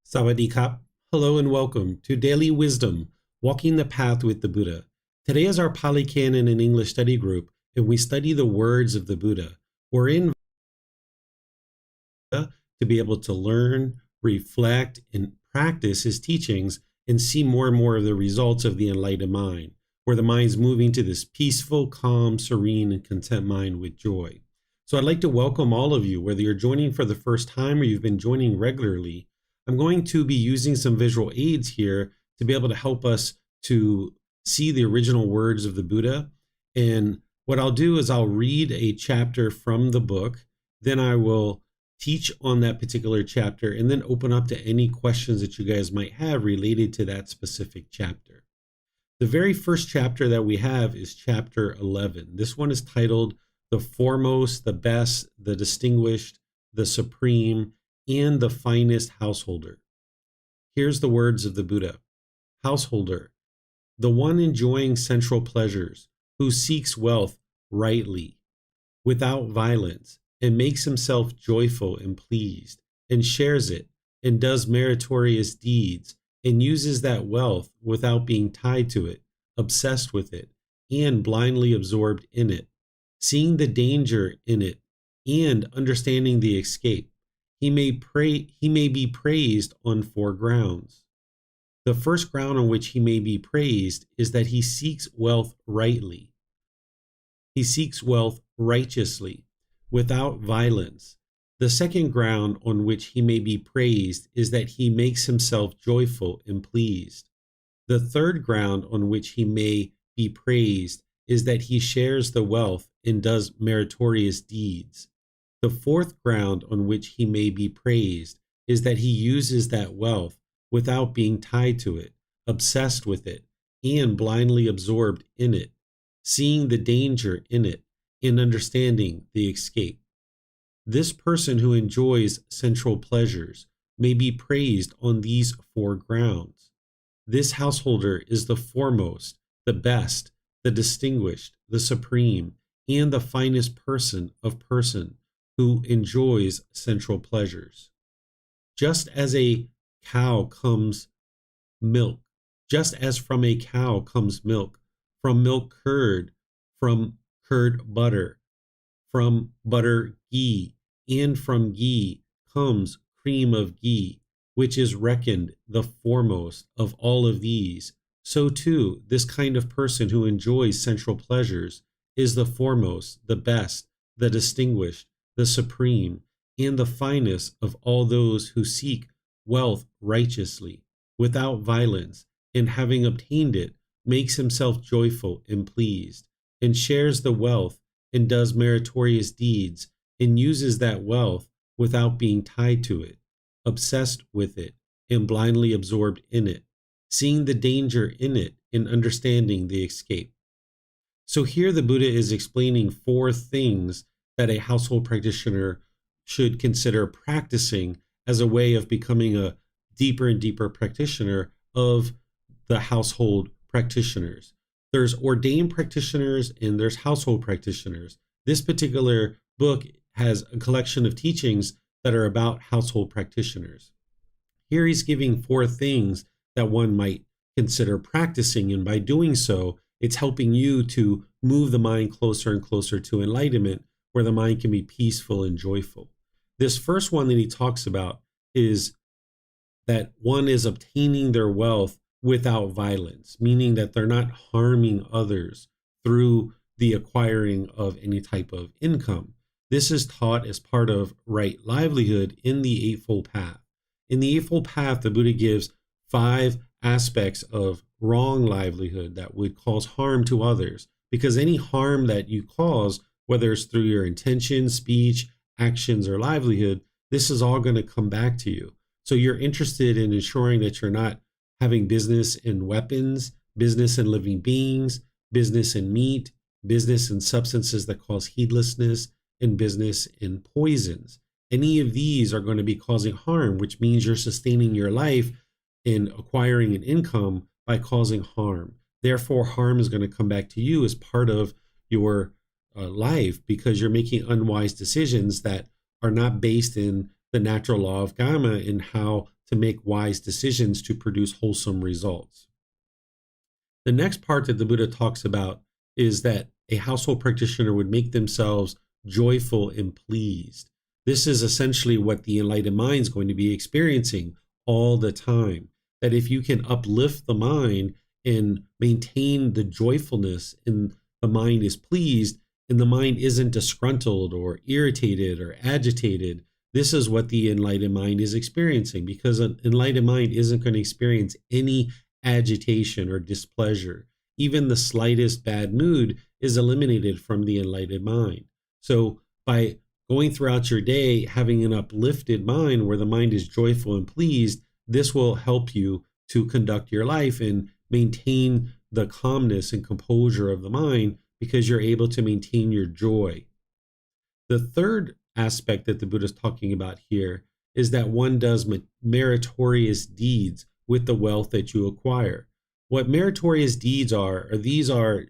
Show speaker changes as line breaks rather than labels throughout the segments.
Sawadee-kap. Hello and welcome to Daily Wisdom, Walking the Path with the Buddha. Today is our Pali Canon and English study group, and we study the words of the Buddha. We're in Buddha to be able to learn, reflect, and practice his teachings and see more and more of the results of the enlightened mind, where the mind's moving to this peaceful, calm, serene, and content mind with joy. So I'd like to welcome all of you, whether you're joining for the first time or you've been joining regularly. I'm going to be using some visual aids here to be able to help us to see the original words of the Buddha. And what I'll do is I'll read a chapter from the book, then I will teach on that particular chapter and then open up to any questions that you guys might have related to that specific chapter. The very first chapter that we have is chapter 11. This one is titled The Foremost, the Best, the Distinguished, the Supreme, and the Finest Householder. Here's the words of the Buddha. Householder, the one enjoying sensual pleasures, who seeks wealth rightly, without violence, and makes himself joyful and pleased, and shares it, and does meritorious deeds, and uses that wealth without being tied to it, obsessed with it, and blindly absorbed in it, seeing the danger in it, and understanding the escape. He may be praised on 4 grounds. The first ground on which he may be praised is that he seeks wealth rightly. He seeks wealth righteously, without violence. The second ground on which he may be praised is that he makes himself joyful and pleased. The third ground on which he may be praised is that he shares the wealth and does meritorious deeds. The fourth ground on which he may be praised is that he uses that wealth without being tied to it, obsessed with it, and blindly absorbed in it, seeing the danger in it, and understanding the escape. This person who enjoys sensual pleasures may be praised on these 4 grounds. This householder is the foremost, the best, the distinguished, the supreme, and the finest person of person who enjoys sensual pleasures. Just as a cow comes milk, just as from a cow comes milk, from milk curd, from curd butter, from butter ghee, and from ghee comes cream of ghee, which is reckoned the foremost of all of these. So too, this kind of person who enjoys sensual pleasures is the foremost, the best, the distinguished, the supreme, and the finest of all those who seek wealth righteously, without violence, and having obtained it, makes himself joyful and pleased, and shares the wealth, and does meritorious deeds, and uses that wealth without being tied to it, obsessed with it, and blindly absorbed in it, seeing the danger in it, and understanding the escape. So here the Buddha is explaining 4 things that a household practitioner should consider practicing as a way of becoming a deeper and deeper practitioner of the household practitioners. There's ordained practitioners and there's household practitioners. This particular book has a collection of teachings that are about household practitioners. Here he's giving 4 things that one might consider practicing, and by doing so, it's helping you to move the mind closer and closer to enlightenment, where the mind can be peaceful and joyful. This first one that he talks about is that one is obtaining their wealth without violence, meaning that they're not harming others through the acquiring of any type of income. This is taught as part of right livelihood in the Eightfold Path. In the Eightfold Path, the Buddha gives 5 aspects of wrong livelihood that would cause harm to others, because any harm that you cause, whether it's through your intention, speech, actions, or livelihood, this is all going to come back to you. So you're interested in ensuring that you're not having business in weapons, business in living beings, business in meat, business in substances that cause heedlessness, and business in poisons. Any of these are going to be causing harm, which means you're sustaining your life in acquiring an income by causing harm. Therefore, harm is going to come back to you as part of your life, because you're making unwise decisions that are not based in the natural law of karma and how to make wise decisions to produce wholesome results. The next part that the Buddha talks about is that a household practitioner would make themselves joyful and pleased. This is essentially what the enlightened mind is going to be experiencing all the time. That if you can uplift the mind and maintain the joyfulness, and the mind is pleased, and the mind isn't disgruntled or irritated or agitated, this is what the enlightened mind is experiencing, because an enlightened mind isn't going to experience any agitation or displeasure. Even the slightest bad mood is eliminated from the enlightened mind. So by going throughout your day, having an uplifted mind where the mind is joyful and pleased, this will help you to conduct your life and maintain the calmness and composure of the mind, because you're able to maintain your joy. The third aspect that the Buddha is talking about here is that one does meritorious deeds with the wealth that you acquire. What meritorious deeds are these are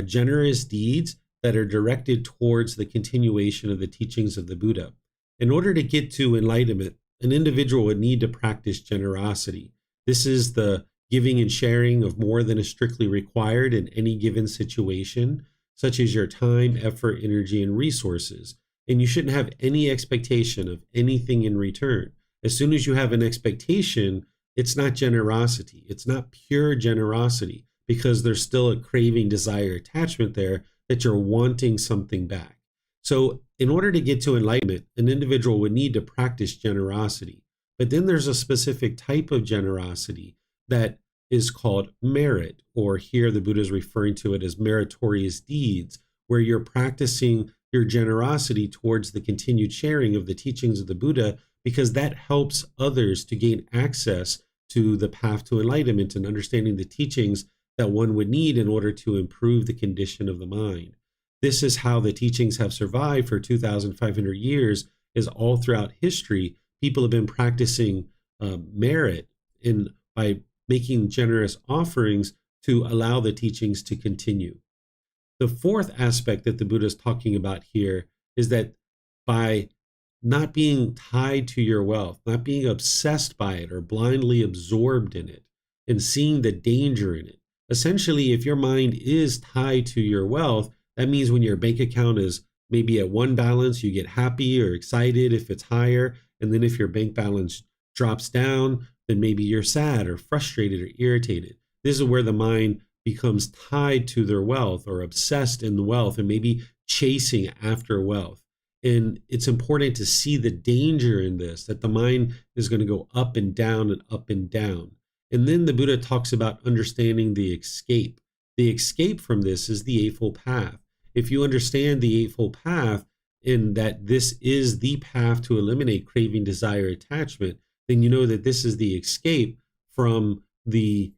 generous deeds that are directed towards the continuation of the teachings of the Buddha. In order to get to enlightenment, an individual would need to practice generosity. This is the giving and sharing of more than is strictly required in any given situation, such as your time, effort, energy, and resources. And you shouldn't have any expectation of anything in return. As soon as you have an expectation, it's not generosity. It's not pure generosity, because there's still a craving, desire, attachment there that you're wanting something back. So in order to get to enlightenment, an individual would need to practice generosity. But then there's a specific type of generosity that is called merit, or here the Buddha is referring to it as meritorious deeds, where you're practicing your generosity towards the continued sharing of the teachings of the Buddha, because that helps others to gain access to the path to enlightenment and understanding the teachings that one would need in order to improve the condition of the mind. This is how the teachings have survived for 2,500 years, is all throughout history, people have been practicing merit by making generous offerings to allow the teachings to continue. The fourth aspect that the Buddha is talking about here is that by not being tied to your wealth, not being obsessed by it or blindly absorbed in it, and seeing the danger in it. Essentially, if your mind is tied to your wealth, that means when your bank account is maybe at one balance, you get happy or excited if it's higher. And then if your bank balance drops down, then maybe you're sad or frustrated or irritated. This is where the mind becomes tied to their wealth or obsessed in the wealth and maybe chasing after wealth. And it's important to see the danger in this, that the mind is going to go up and down and up and down. And then the Buddha talks about understanding the escape. The escape from this is the Eightfold Path. If you understand the Eightfold Path, in that this is the path to eliminate craving, desire, attachment, then you know that this is the escape from the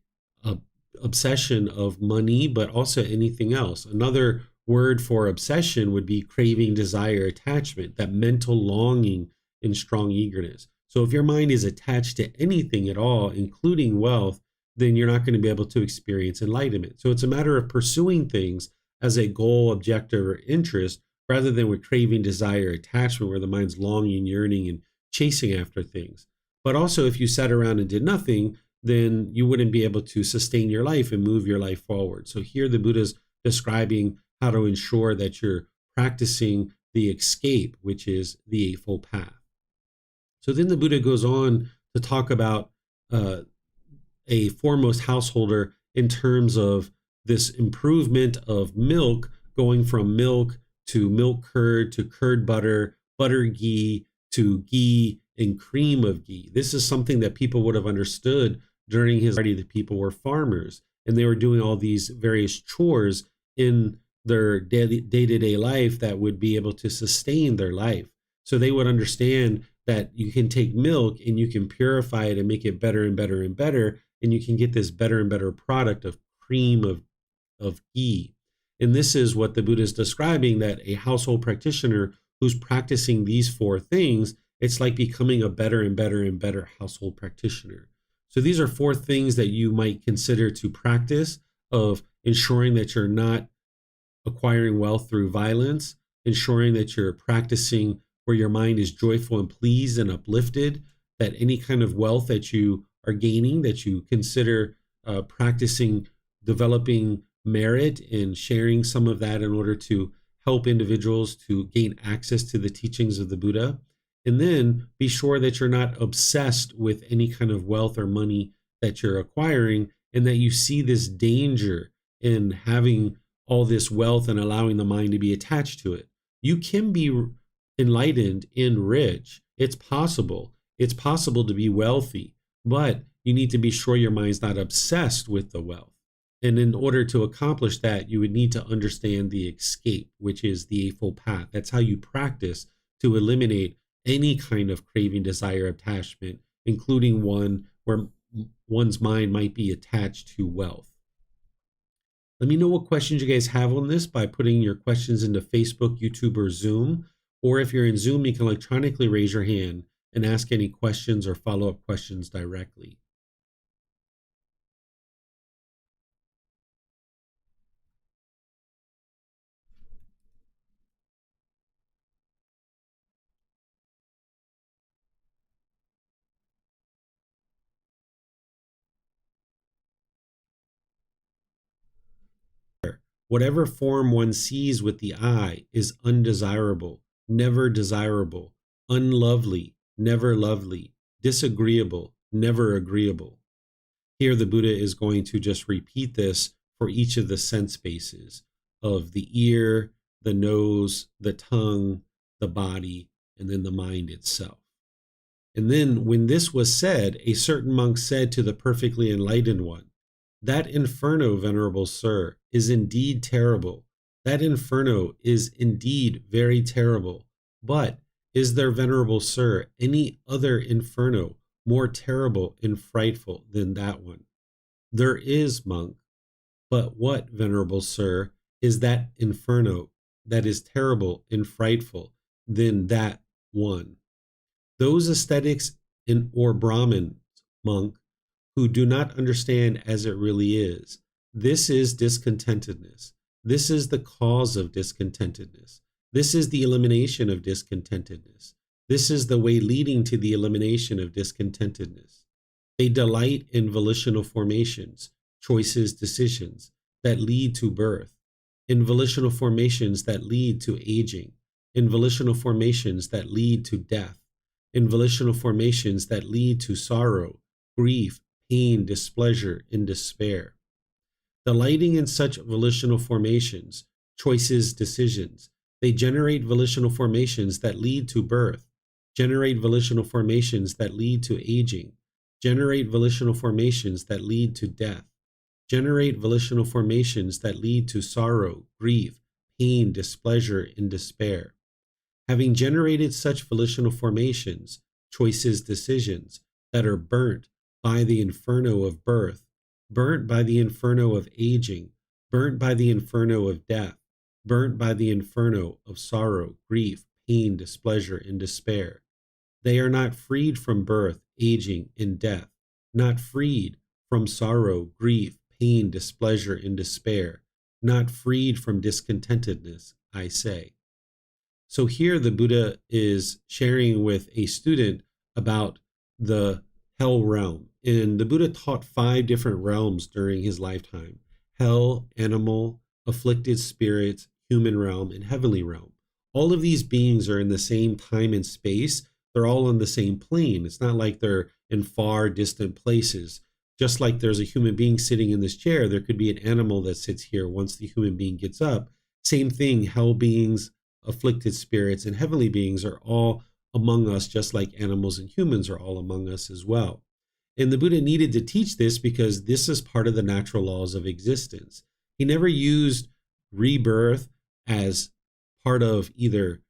obsession of money, but also anything else. Another word for obsession would be craving, desire, attachment, that mental longing and strong eagerness. So if your mind is attached to anything at all, including wealth, then you're not going to be able to experience enlightenment. So it's a matter of pursuing things as a goal, objective, or interest, rather than with craving, desire, attachment, where the mind's longing, yearning, and chasing after things. But also, if you sat around and did nothing, then you wouldn't be able to sustain your life and move your life forward. So here the Buddha's describing how to ensure that you're practicing the escape, which is the Eightfold Path. So then the Buddha goes on to talk about a foremost householder in terms of this improvement of milk, going from milk to milk curd to curd butter, butter ghee to ghee and cream of ghee. This is something that people would have understood during his party. The people were farmers and they were doing all these various chores in their day-to-day life that would be able to sustain their life. So they would understand that you can take milk and you can purify it and make it better and better and better, and you can get this better and better product of cream of ghee. And this is what the Buddha is describing, that a household practitioner who's practicing these four things, it's like becoming a better and better and better household practitioner. So these are four things that you might consider to practice, of ensuring that you're not acquiring wealth through violence, ensuring that you're practicing where your mind is joyful and pleased and uplifted, that any kind of wealth that you are gaining, that you consider practicing developing merit and sharing some of that in order to help individuals to gain access to the teachings of the Buddha. And then be sure that you're not obsessed with any kind of wealth or money that you're acquiring, and that you see this danger in having all this wealth and allowing the mind to be attached to it. You can be enlightened and rich. It's possible. It's possible to be wealthy, but you need to be sure your mind's not obsessed with the wealth. And in order to accomplish that, you would need to understand the escape, which is the Eightfold Path. That's how you practice to eliminate any kind of craving, desire, attachment, including one where one's mind might be attached to wealth. Let me know what questions you guys have on this by putting your questions into Facebook, YouTube, or Zoom. Or if you're in Zoom, you can electronically raise your hand and ask any questions or follow-up questions directly. Whatever form one sees with the eye is undesirable, never desirable, unlovely, never lovely, disagreeable, never agreeable. Here the Buddha is going to just repeat this for each of the sense bases of the ear, the nose, the tongue, the body, and then the mind itself. And then when this was said, a certain monk said to the perfectly enlightened one, "That inferno, venerable sir, is indeed terrible. That inferno is indeed very terrible. But is there, venerable sir, any other inferno more terrible and frightful than that one?" "There is, monk. But what, venerable sir, is that inferno that is terrible and frightful than that one?" "Those ascetics or Brahmins, monk, who do not understand as it really is. This is discontentedness. This is the cause of discontentedness. This is the elimination of discontentedness. This is the way leading to the elimination of discontentedness. They delight in volitional formations, choices, decisions that lead to birth, in volitional formations that lead to aging, in volitional formations that lead to death, in volitional formations that lead to sorrow, grief, pain, displeasure, and despair. Delighting in such volitional formations, choices, decisions, they generate volitional formations that lead to birth, generate volitional formations that lead to aging, generate volitional formations that lead to death, generate volitional formations that lead to sorrow, grief, pain, displeasure, and despair. Having generated such volitional formations, choices, decisions, that are burnt by the inferno of birth, burnt by the inferno of aging, burnt by the inferno of death, burnt by the inferno of sorrow, grief, pain, displeasure, and despair. They are not freed from birth, aging, and death, not freed from sorrow, grief, pain, displeasure, and despair, not freed from discontentedness, I say. So here the Buddha is sharing with a student about the hell realm. And the Buddha taught 5 different realms during his lifetime: hell, animal, afflicted spirits, human realm, and heavenly realm. All of these beings are in the same time and space. They're all on the same plane. It's not like they're in far distant places. Just like there's a human being sitting in this chair, there could be an animal that sits here once the human being gets up. Same thing, hell beings, afflicted spirits, and heavenly beings are all among us, just like animals and humans are all among us as well. And the Buddha needed to teach this because this is part of the natural laws of existence. He never used rebirth as part of either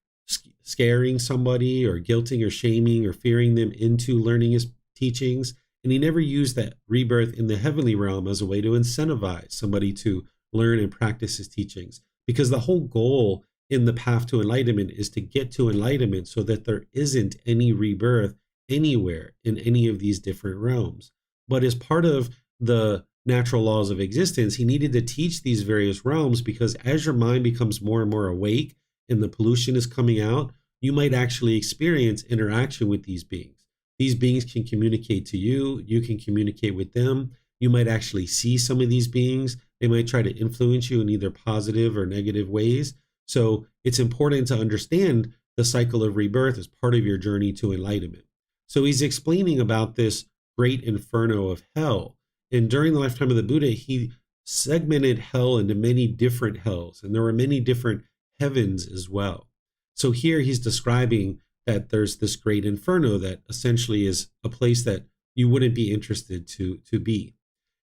scaring somebody or guilting or shaming or fearing them into learning his teachings. And he never used that rebirth in the heavenly realm as a way to incentivize somebody to learn and practice his teachings. Because the whole goal in the path to enlightenment is to get to enlightenment so that there isn't any rebirth anywhere in any of these different realms. But as part of the natural laws of existence, he needed to teach these various realms because as your mind becomes more and more awake and the pollution is coming out, you might actually experience interaction with these beings. These beings can communicate to you. You can communicate with them. You might actually see some of these beings. They might try to influence you in either positive or negative ways. So it's important to understand the cycle of rebirth as part of your journey to enlightenment. So he's explaining about this great inferno of hell. And during the lifetime of the Buddha, he segmented hell into many different hells, and there were many different heavens as well. So here he's describing that there's this great inferno that essentially is a place that you wouldn't be interested to be.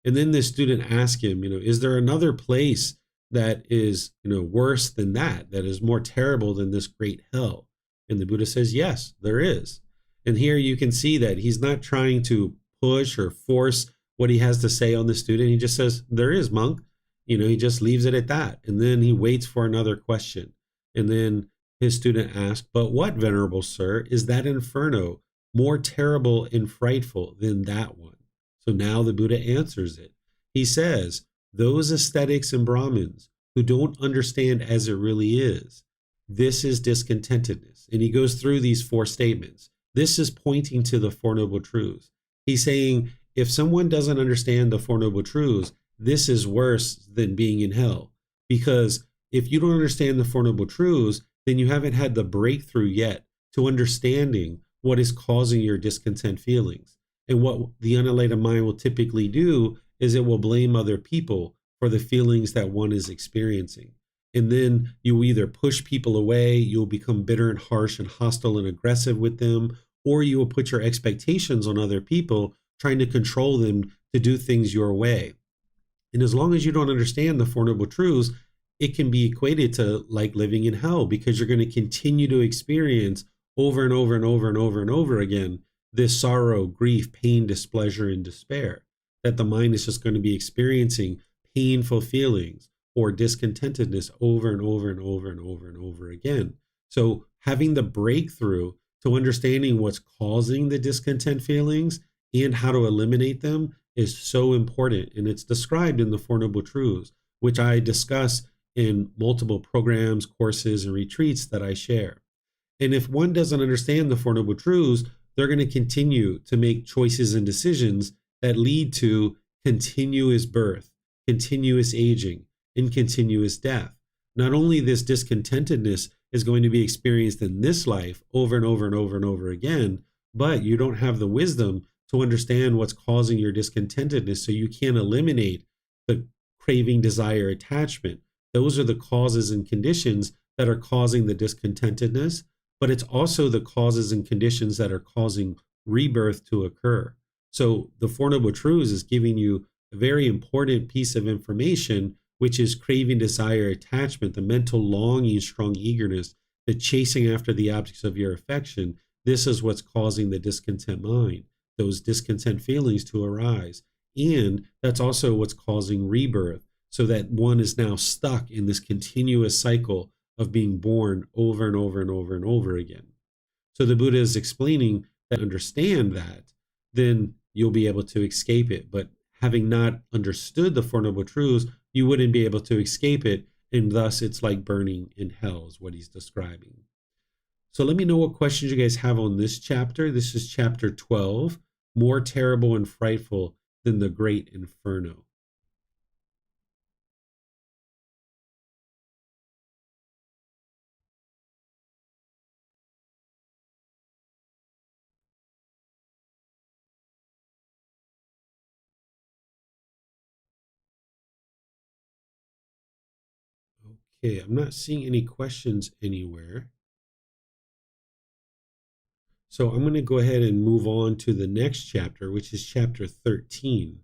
And then this student asked him, is there another place that is, worse than that is more terrible than this great hell? And the Buddha says, yes, there is. And here you can see that he's not trying to push or force what he has to say on the student. He just says, there is, monk. He just leaves it at that. And then he waits for another question. And then his student asked, but what, venerable sir, is that inferno more terrible and frightful than that one? So now the Buddha answers it. He says, those ascetics and Brahmins who don't understand as it really is, this is discontentedness. And he goes through these 4 statements. This is pointing to the Four Noble Truths. He's saying, if someone doesn't understand the Four Noble Truths, this is worse than being in hell. Because if you don't understand the Four Noble Truths, then you haven't had the breakthrough yet to understanding what is causing your discontent feelings. And what the unenlightened mind will typically do is it will blame other people for the feelings that one is experiencing. And then you either push people away, you'll become bitter and harsh and hostile and aggressive with them, or you will put your expectations on other people, trying to control them to do things your way. And as long as you don't understand the Four Noble Truths, it can be equated to like living in hell, because you're going to continue to experience over and over and over and over and over again this sorrow, grief, pain, displeasure, and despair. That the mind is just going to be experiencing painful feelings or discontentedness over and over and over and over and over again. So having the breakthrough to understanding what's causing the discontent feelings and how to eliminate them is so important. And it's described in the Four Noble Truths, which I discuss in multiple programs, courses, and retreats that I share. And if one doesn't understand the Four Noble Truths, they're going to continue to make choices and decisions that lead to continuous birth, continuous aging, and continuous death. Not only this discontentedness is going to be experienced in this life over and over and over and over again, but you don't have the wisdom to understand what's causing your discontentedness, so you can't eliminate the craving, desire, attachment. Those are the causes and conditions that are causing the discontentedness, but it's also the causes and conditions that are causing rebirth to occur. So the Four Noble Truths is giving you a very important piece of information, which is craving, desire, attachment, the mental longing, strong eagerness, the chasing after the objects of your affection. This is what's causing the discontent mind, those discontent feelings to arise. And that's also what's causing rebirth, so that one is now stuck in this continuous cycle of being born over and over and over and over again. So the Buddha is explaining that understand that, then you'll be able to escape it. But having not understood the Four Noble Truths, you wouldn't be able to escape it. And thus it's like burning in hell is what he's describing. So let me know what questions you guys have on this chapter. This is chapter 12, more terrible and frightful than the great inferno. Okay, I'm not seeing any questions anywhere. So I'm going to go ahead and move on to the next chapter, which is chapter 13.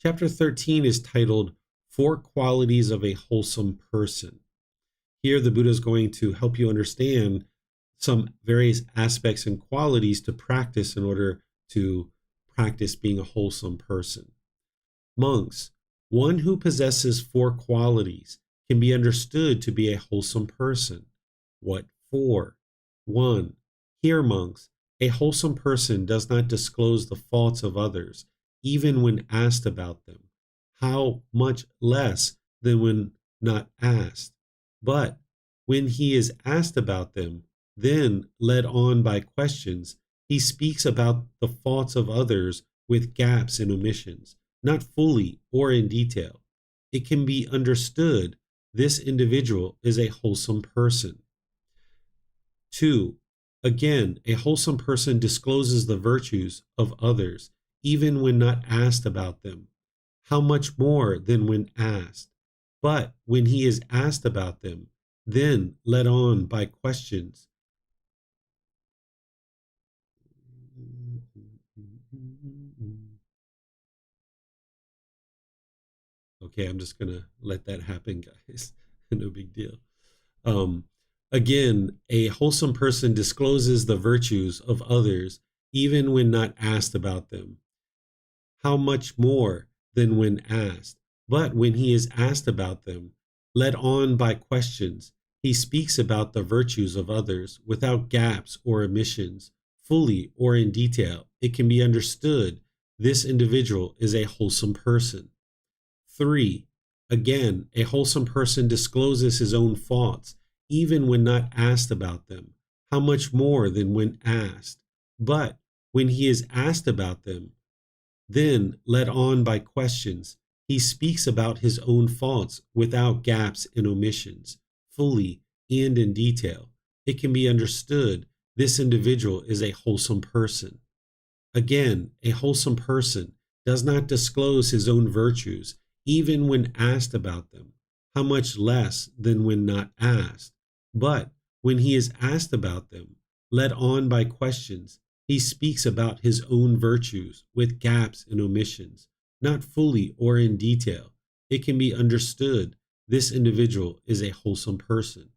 Chapter 13 is titled Four Qualities of a Wholesome Person. Here, the Buddha is going to help you understand some various aspects and qualities to practice in order to practice being a wholesome person. Monks, one who possesses four qualities can be understood to be a wholesome person. What for? 1. Here, monks, a wholesome person does not disclose the faults of others, even when asked about them. How much less than when not asked? But when he is asked about them, Then, led on by questions, he speaks about the faults of others with gaps and omissions, not fully or in detail. It can be understood this individual is a wholesome person. 2. Again, a wholesome person discloses the virtues of others, even when not asked about them. How much more than when asked? But when he is asked about them, then led on by questions. Okay, I'm just going to let that happen, guys. No big deal. Um, Again, a wholesome person discloses the virtues of others even when not asked about them. How much more than when asked? But when he is asked about them, led on by questions, he speaks about the virtues of others without gaps or omissions, fully or in detail. It can be understood this individual is a wholesome person. 3. Again, a wholesome person discloses his own faults, even when not asked about them. How much more than when asked? But when he is asked about them, then, led on by questions, he speaks about his own faults without gaps and omissions, fully and in detail. It can be understood this individual is a wholesome person. Again, a wholesome person does not disclose his own virtues, even when asked about them, how much less than when not asked. But when he is asked about them, led on by questions, he speaks about his own virtues with gaps and omissions, not fully or in detail. It can be understood this individual is a wholesome person.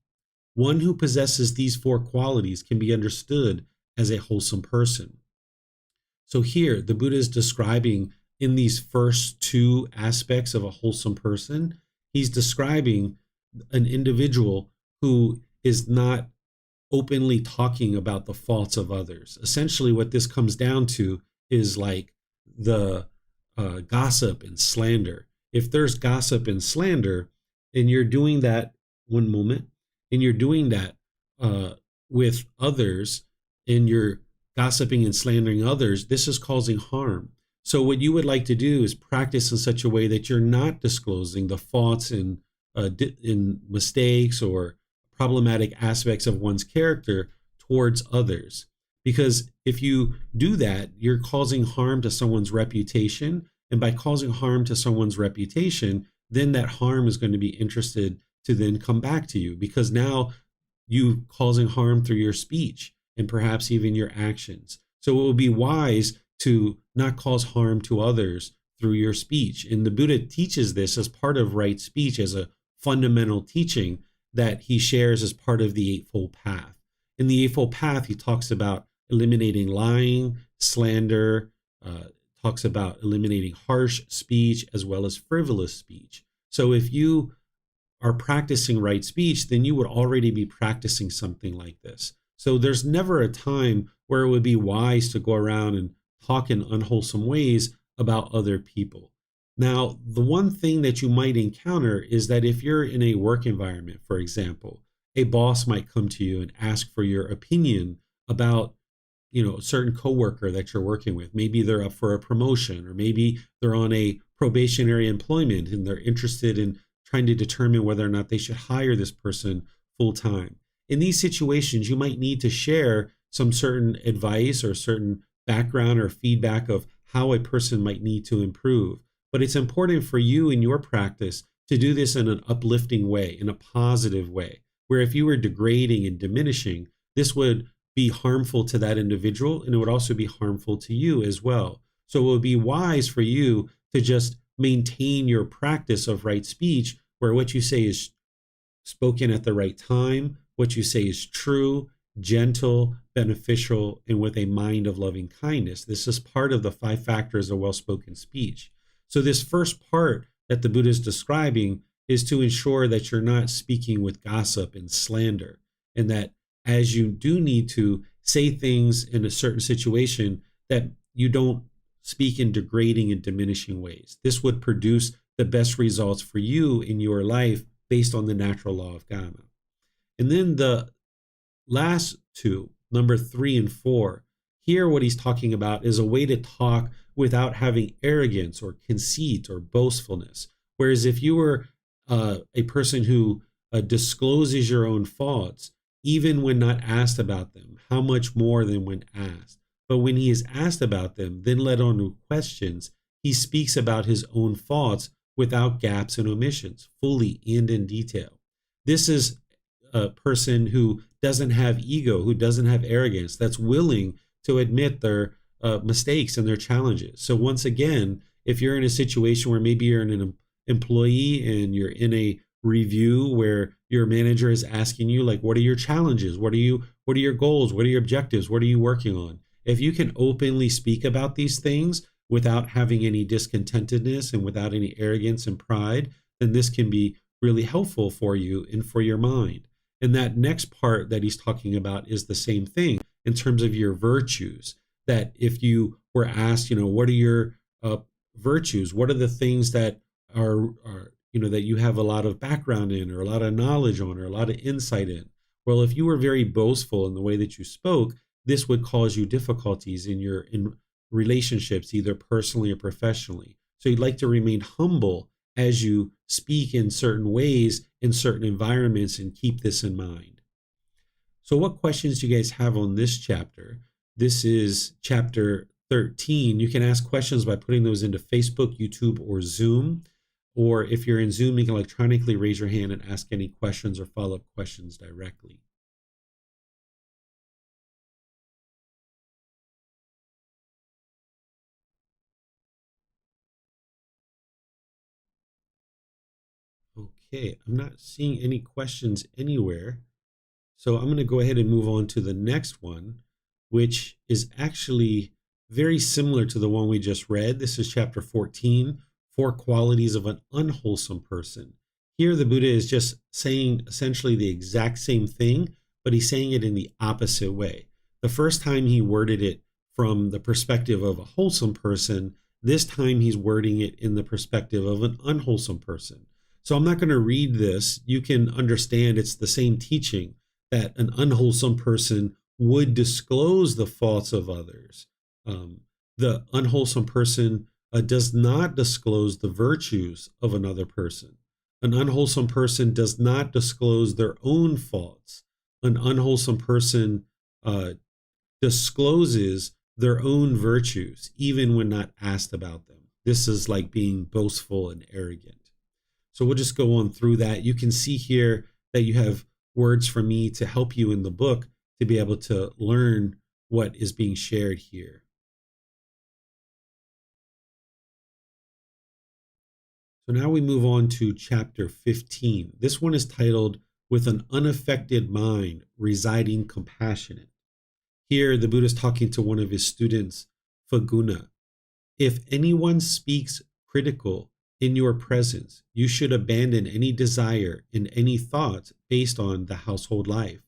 One who possesses these 4 qualities can be understood as a wholesome person. So here, the Buddha is describing in these first 2 aspects of a wholesome person, he's describing an individual who is not openly talking about the faults of others. Essentially, what this comes down to is like the gossip and slander. If there's gossip and slander, and you're doing that, one moment, and you're doing that with others, and you're gossiping and slandering others, this is causing harm. So what you would like to do is practice in such a way that you're not disclosing the faults and in mistakes or problematic aspects of one's character towards others. Because if you do that, you're causing harm to someone's reputation. And by causing harm to someone's reputation, then that harm is going to be interested to then come back to you, because now you causing harm through your speech and perhaps even your actions. So it would be wise to not cause harm to others through your speech. And the Buddha teaches this as part of right speech, as a fundamental teaching that he shares as part of the Eightfold Path. In the Eightfold Path, he talks about eliminating lying, slander, talks about eliminating harsh speech as well as frivolous speech. So if you are practicing right speech, then you would already be practicing something like this. So there's never a time where it would be wise to go around and talk in unwholesome ways about other people. Now, the one thing that you might encounter is that if you're in a work environment, for example, a boss might come to you and ask for your opinion about, a certain coworker that you're working with. Maybe they're up for a promotion, or maybe they're on a probationary employment and they're interested in trying to determine whether or not they should hire this person full time. In these situations, you might need to share some certain advice or certain background or feedback of how a person might need to improve. But it's important for you in your practice to do this in an uplifting way, in a positive way, where if you were degrading and diminishing, this would be harmful to that individual, and it would also be harmful to you as well. So it would be wise for you to just maintain your practice of right speech, where what you say is spoken at the right time, what you say is true, gentle, beneficial, and with a mind of loving kindness. This is part of the 5 factors of well-spoken speech. So this first part that the Buddha is describing is to ensure that you're not speaking with gossip and slander, and that as you do need to say things in a certain situation, that you don't speak in degrading and diminishing ways. This would produce the best results for you in your life based on the natural law of karma. And then the last to. Number 3 and 4. Here, what he's talking about is a way to talk without having arrogance or conceit or boastfulness. Whereas if you were a person who discloses your own faults, even when not asked about them, how much more than when asked? But when he is asked about them, then led on to questions, he speaks about his own faults without gaps and omissions, fully and in detail. This is a person who doesn't have ego, who doesn't have arrogance, that's willing to admit their mistakes and their challenges. So once again, if you're in a situation where maybe you're an employee and you're in a review where your manager is asking you, like, what are your challenges? What are your goals? What are your objectives? What are you working on? If you can openly speak about these things without having any discontentedness and without any arrogance and pride, then this can be really helpful for you and for your mind. And that next part that he's talking about is the same thing in terms of your virtues. That if you were asked, what are your virtues? What are the things that are that you have a lot of background in, or a lot of knowledge on, or a lot of insight in? Well, if you were very boastful in the way that you spoke, this would cause you difficulties in relationships, either personally or professionally. So you'd like to remain humble as you speak in certain ways, in certain environments, and keep this in mind. So what questions do you guys have on this chapter? This is chapter 13. You can ask questions by putting those into Facebook, YouTube, or Zoom. Or if you're in Zoom, you can electronically raise your hand and ask any questions or follow-up questions directly. Okay, I'm not seeing any questions anywhere. So I'm going to go ahead and move on to the next one, which is actually very similar to the one we just read. This is chapter 14, 4 qualities of an unwholesome person. Here the Buddha is just saying essentially the exact same thing, but he's saying it in the opposite way. The first time he worded it from the perspective of a wholesome person. This time he's wording it in the perspective of an unwholesome person. So I'm not going to read this. You can understand it's the same teaching, that an unwholesome person would disclose the faults of others. The unwholesome person does not disclose the virtues of another person. An unwholesome person does not disclose their own faults. An unwholesome person discloses their own virtues, even when not asked about them. This is like being boastful and arrogant. So we'll just go on through that. You can see here that you have words from me to help you in the book to be able to learn what is being shared here. So now we move on to chapter 15. This one is titled, With an Unaffected Mind, Residing Compassionate. Here, the Buddha is talking to one of his students, Phaguna. If anyone speaks critical in your presence, you should abandon any desire and any thoughts based on the household life.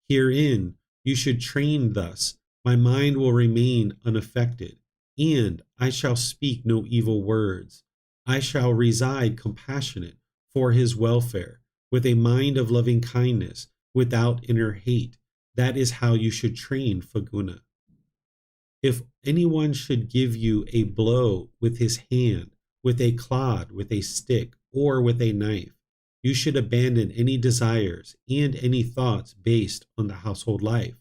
Herein, you should train thus, my mind will remain unaffected, and I shall speak no evil words. I shall reside compassionate for his welfare, with a mind of loving kindness, without inner hate. That is how you should train Phaguna. If anyone should give you a blow with his hand, with a clod, with a stick, or with a knife, you should abandon any desires and any thoughts based on the household life.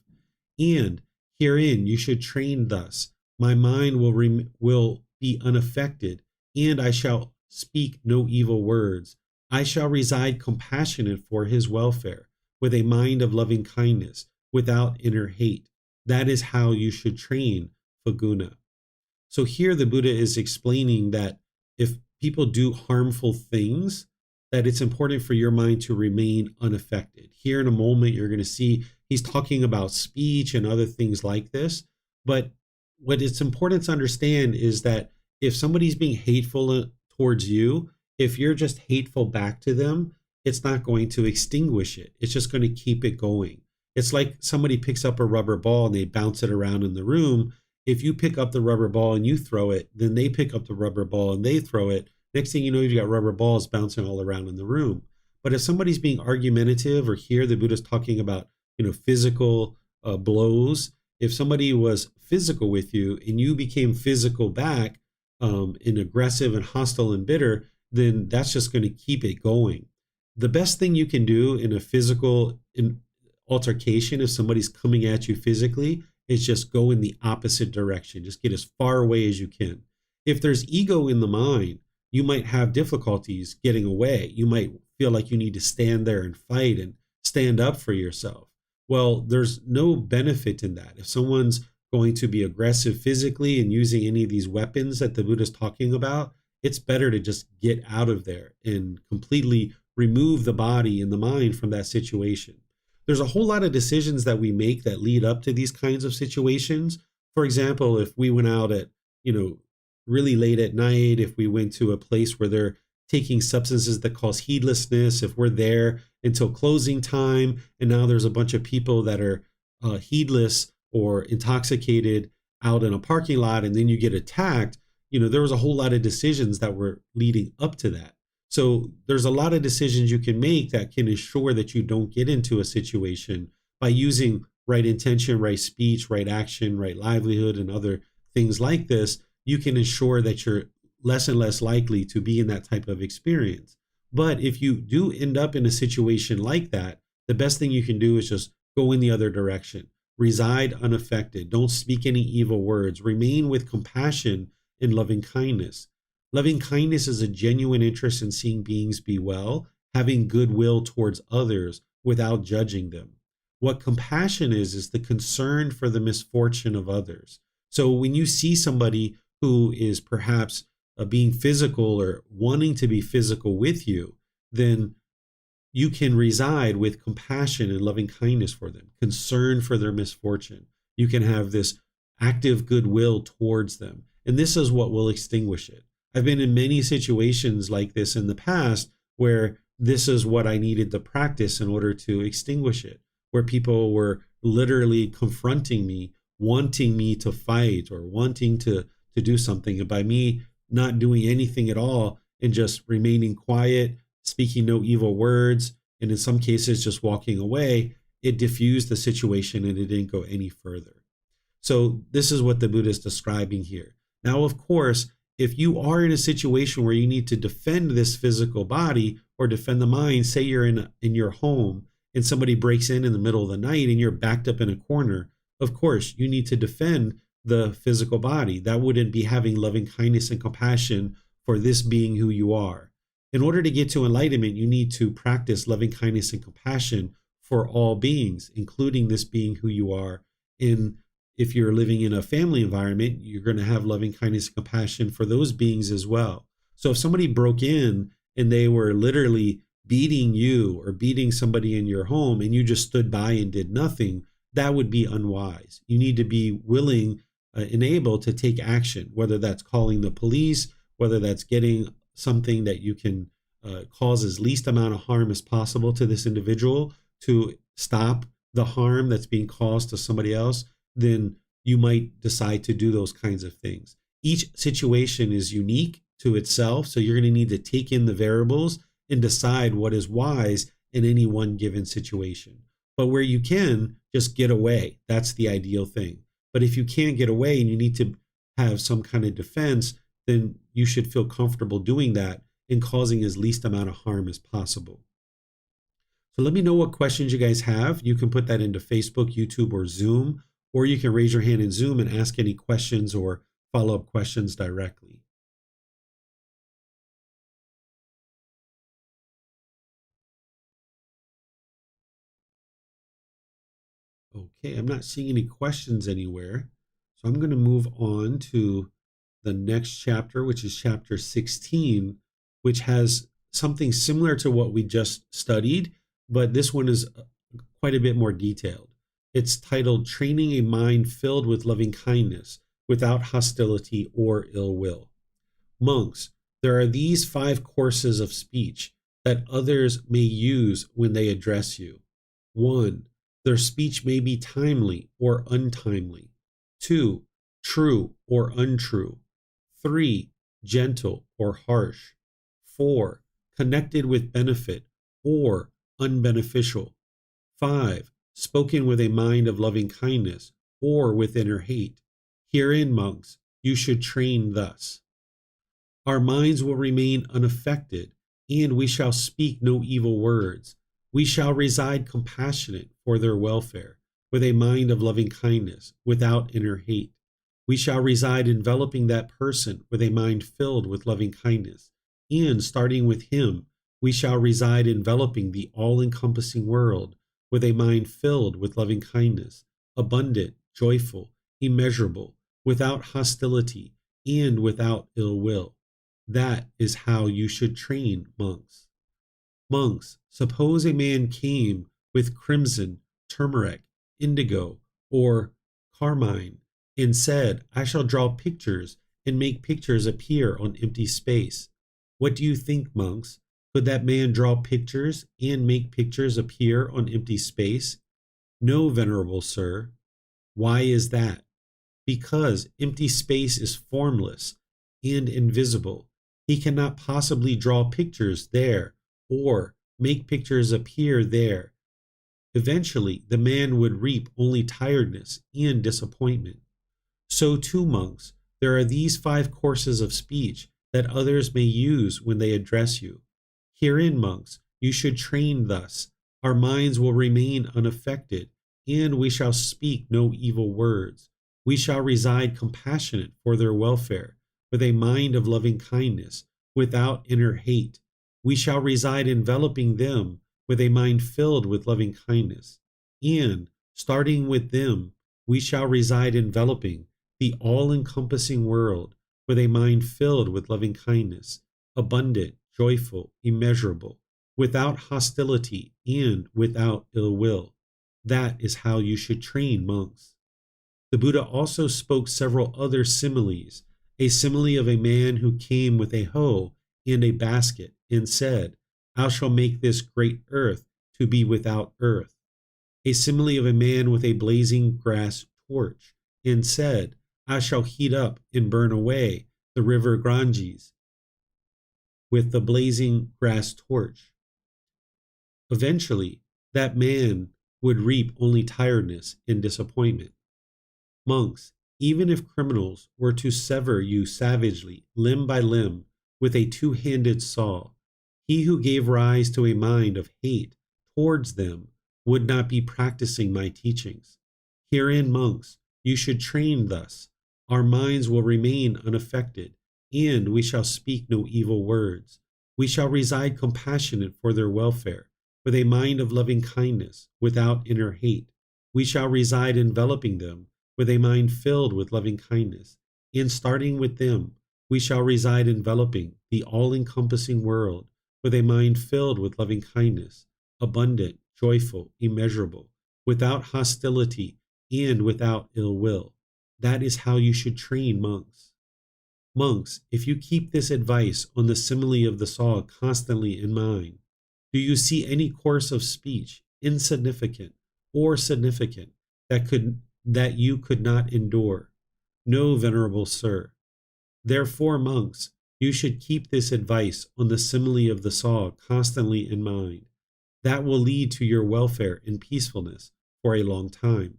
And herein you should train thus, my mind will be unaffected, and I shall speak no evil words. I shall reside compassionate for his welfare, with a mind of loving kindness, without inner hate. That is how you should train Phaguna. So here the Buddha is explaining that if people do harmful things, that it's important for your mind to remain unaffected. Here in a moment, you're going to see he's talking about speech and other things like this. But what it's important to understand is that if somebody's being hateful towards you, if you're just hateful back to them, it's not going to extinguish it. It's just going to keep it going. It's like somebody picks up a rubber ball and they bounce it around in the room. If you pick up the rubber ball and you throw it, then they pick up the rubber ball and they throw it. Next thing you know, you've got rubber balls bouncing all around in the room. But if somebody's being argumentative, or here the Buddha's talking about, physical blows. If somebody was physical with you and you became physical back, and aggressive and hostile and bitter, then that's just going to keep it going. The best thing you can do in a physical altercation, if somebody's coming at you physically, is just go in the opposite direction. Just get as far away as you can. If there's ego in the mind, you might have difficulties getting away. You might feel like you need to stand there and fight and stand up for yourself. Well, there's no benefit in that. If someone's going to be aggressive physically and using any of these weapons that the Buddha is talking about, it's better to just get out of there and completely remove the body and the mind from that situation. There's a whole lot of decisions that we make that lead up to these kinds of situations. For example, if we went out at, really late at night, if we went to a place where they're taking substances that cause heedlessness, if we're there until closing time and now there's a bunch of people that are heedless or intoxicated out in a parking lot and then you get attacked, there was a whole lot of decisions that were leading up to that. So there's a lot of decisions you can make that can ensure that you don't get into a situation by using right intention, right speech, right action, right livelihood, and other things like this. You can ensure that you're less and less likely to be in that type of experience. But if you do end up in a situation like that, the best thing you can do is just go in the other direction. Reside unaffected. Don't speak any evil words. Remain with compassion and loving kindness. Loving kindness is a genuine interest in seeing beings be well, having goodwill towards others without judging them. What compassion is the concern for the misfortune of others. So when you see somebody who is perhaps being physical or wanting to be physical with you, then you can reside with compassion and loving kindness for them, concern for their misfortune. You can have this active goodwill towards them. And this is what will extinguish it. I've been in many situations like this in the past where this is what I needed to practice in order to extinguish it, where people were literally confronting me, wanting me to fight or wanting to do something. And by me not doing anything at all and just remaining quiet, speaking no evil words, and in some cases just walking away, it diffused the situation and it didn't go any further. So this is what the Buddha is describing here. Now, of course, if you are in a situation where you need to defend this physical body or defend the mind, say you're in your home and somebody breaks in the middle of the night and you're backed up in a corner, of course, you need to defend the physical body. That wouldn't be having loving kindness and compassion for this being who you are. In order to get to enlightenment, you need to practice loving kindness and compassion for all beings, including this being who you are. If you're living in a family environment, you're going to have loving kindness and compassion for those beings as well. So if somebody broke in and they were literally beating you or beating somebody in your home and you just stood by and did nothing, that would be unwise. You need to be willing and able to take action, whether that's calling the police, whether that's getting something that you can cause as least amount of harm as possible to this individual to stop the harm that's being caused to somebody else, then you might decide to do those kinds of things. Each situation is unique to itself, so you're going to need to take in the variables and decide what is wise in any one given situation. But where you can, just get away. That's the ideal thing. But if you can't get away and you need to have some kind of defense, then you should feel comfortable doing that and causing as least amount of harm as possible. So let me know what questions you guys have. You can put that into Facebook, YouTube, or Zoom, or you can raise your hand in Zoom and ask any questions or follow-up questions directly. Okay, I'm not seeing any questions anywhere. So I'm going to move on to the next chapter, which is chapter 16, which has something similar to what we just studied, but this one is quite a bit more detailed. It's titled Training a Mind Filled with Loving Kindness Without Hostility or Ill Will. Monks, there are these 5 courses of speech that others may use when they address you. 1. Their speech may be timely or untimely. 2. True or untrue. 3. Gentle or harsh. 4. Connected with benefit or unbeneficial. 5. spoken with a mind of loving kindness, or with inner hate. Herein, monks, you should train thus. Our minds will remain unaffected, and we shall speak no evil words. We shall reside compassionate for their welfare, with a mind of loving kindness, without inner hate. We shall reside enveloping that person with a mind filled with loving kindness, and starting with him, we shall reside enveloping the all-encompassing world with a mind filled with loving kindness, abundant, joyful, immeasurable, without hostility, and without ill will. That is how you should train monks. Monks, suppose a man came with crimson, turmeric, indigo, or carmine, and said, I shall draw pictures and make pictures appear on empty space. What do you think, monks? Could that man draw pictures and make pictures appear on empty space? No, venerable sir. Why is that? Because empty space is formless and invisible. He cannot possibly draw pictures there or make pictures appear there. Eventually, the man would reap only tiredness and disappointment. So too, monks, there are these 5 courses of speech that others may use when they address you. Herein, monks, you should train thus. Our minds will remain unaffected, and we shall speak no evil words. We shall reside compassionate for their welfare, with a mind of loving kindness, without inner hate. We shall reside enveloping them with a mind filled with loving kindness. And, starting with them, we shall reside enveloping the all-encompassing world with a mind filled with loving kindness, abundant, joyful, immeasurable, without hostility and without ill will. That is how you should train monks. The Buddha also spoke several other similes. A simile of a man who came with a hoe and a basket and said, I shall make this great earth to be without earth. A simile of a man with a blazing grass torch and said, I shall heat up and burn away the river Ganges with the blazing grass torch. Eventually, that man would reap only tiredness and disappointment. Monks, even if criminals were to sever you savagely, limb by limb, with a 2-handed saw, he who gave rise to a mind of hate towards them would not be practicing my teachings. Herein, monks, you should train thus. Our minds will remain unaffected, and we shall speak no evil words. We shall reside compassionate for their welfare, with a mind of loving kindness, without inner hate. We shall reside enveloping them with a mind filled with loving kindness, and starting with them, we shall reside enveloping the all-encompassing world with a mind filled with loving kindness, abundant, joyful, immeasurable, without hostility and without ill will. That is how you should train monks. Monks, if you keep this advice on the simile of the saw constantly in mind, do you see any course of speech, insignificant or significant, that you could not endure? No, venerable sir. Therefore, monks, you should keep this advice on the simile of the saw constantly in mind. That will lead to your welfare and peacefulness for a long time.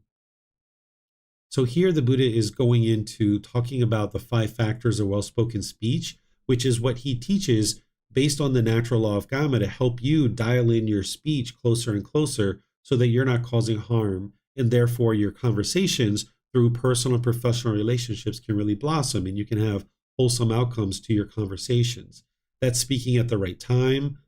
So here the Buddha is going into talking about the 5 factors of well-spoken speech, which is what he teaches based on the natural law of karma to help you dial in your speech closer and closer so that you're not causing harm, and therefore your conversations through personal and professional relationships can really blossom and you can have wholesome outcomes to your conversations. That's speaking at the right time,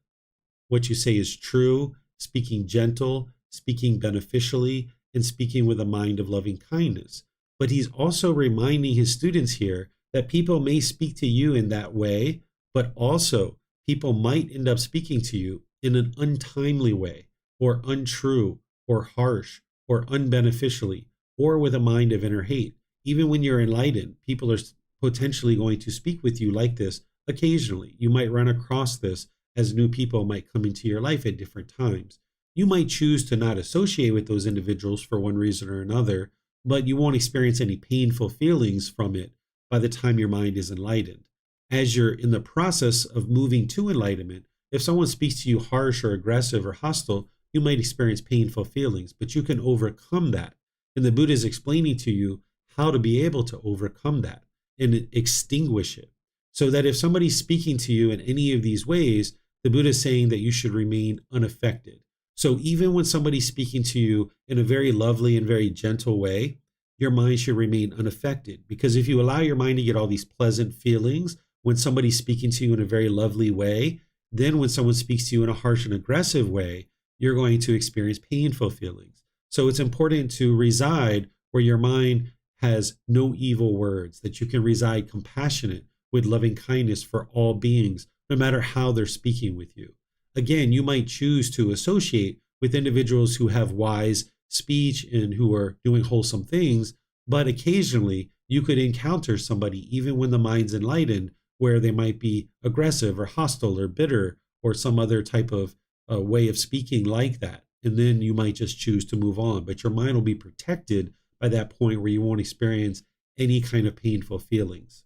what you say is true, speaking gentle, speaking beneficially, and speaking with a mind of loving kindness. But he's also reminding his students here that people may speak to you in that way, but also people might end up speaking to you in an untimely way, or untrue, or harsh, or unbeneficially, or with a mind of inner hate. Even when you're enlightened, people are potentially going to speak with you like this occasionally. You might run across this as new people might come into your life at different times. You might choose to not associate with those individuals for one reason or another, but you won't experience any painful feelings from it by the time your mind is enlightened. As you're in the process of moving to enlightenment, if someone speaks to you harsh or aggressive or hostile, you might experience painful feelings, but you can overcome that. And the Buddha is explaining to you how to be able to overcome that and extinguish it. So that if somebody's speaking to you in any of these ways, the Buddha is saying that you should remain unaffected. So even when somebody's speaking to you in a very lovely and very gentle way, your mind should remain unaffected. Because if you allow your mind to get all these pleasant feelings when somebody's speaking to you in a very lovely way, then when someone speaks to you in a harsh and aggressive way, you're going to experience painful feelings. So it's important to reside where your mind has no evil words, that you can reside compassionate with loving kindness for all beings, no matter how they're speaking with you. Again, you might choose to associate with individuals who have wise speech and who are doing wholesome things, but occasionally you could encounter somebody, even when the mind's enlightened, where they might be aggressive or hostile or bitter or some other type of way of speaking like that. And then you might just choose to move on, but your mind will be protected by that point where you won't experience any kind of painful feelings.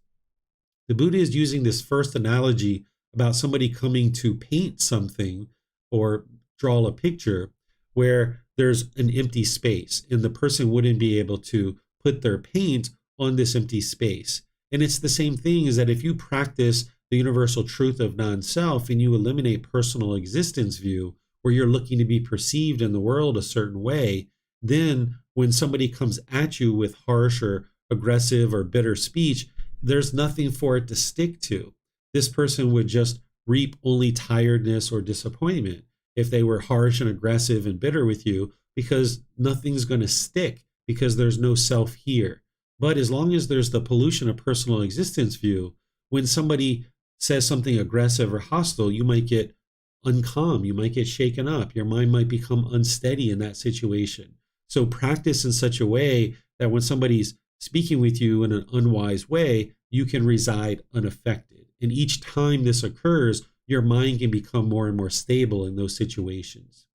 The Buddha is using this first analogy about somebody coming to paint something or draw a picture where there's an empty space and the person wouldn't be able to put their paint on this empty space. And it's the same thing as that if you practice the universal truth of non-self and you eliminate personal existence view, where you're looking to be perceived in the world a certain way, then when somebody comes at you with harsh or aggressive or bitter speech, there's nothing for it to stick to. This person would just reap only tiredness or disappointment if they were harsh and aggressive and bitter with you, because nothing's going to stick because there's no self here. But as long as there's the pollution of personal existence view, when somebody says something aggressive or hostile, you might get uncalm, you might get shaken up, your mind might become unsteady in that situation. So practice in such a way that when somebody's speaking with you in an unwise way, you can reside unaffected. And each time this occurs, your mind can become more and more stable in those situations.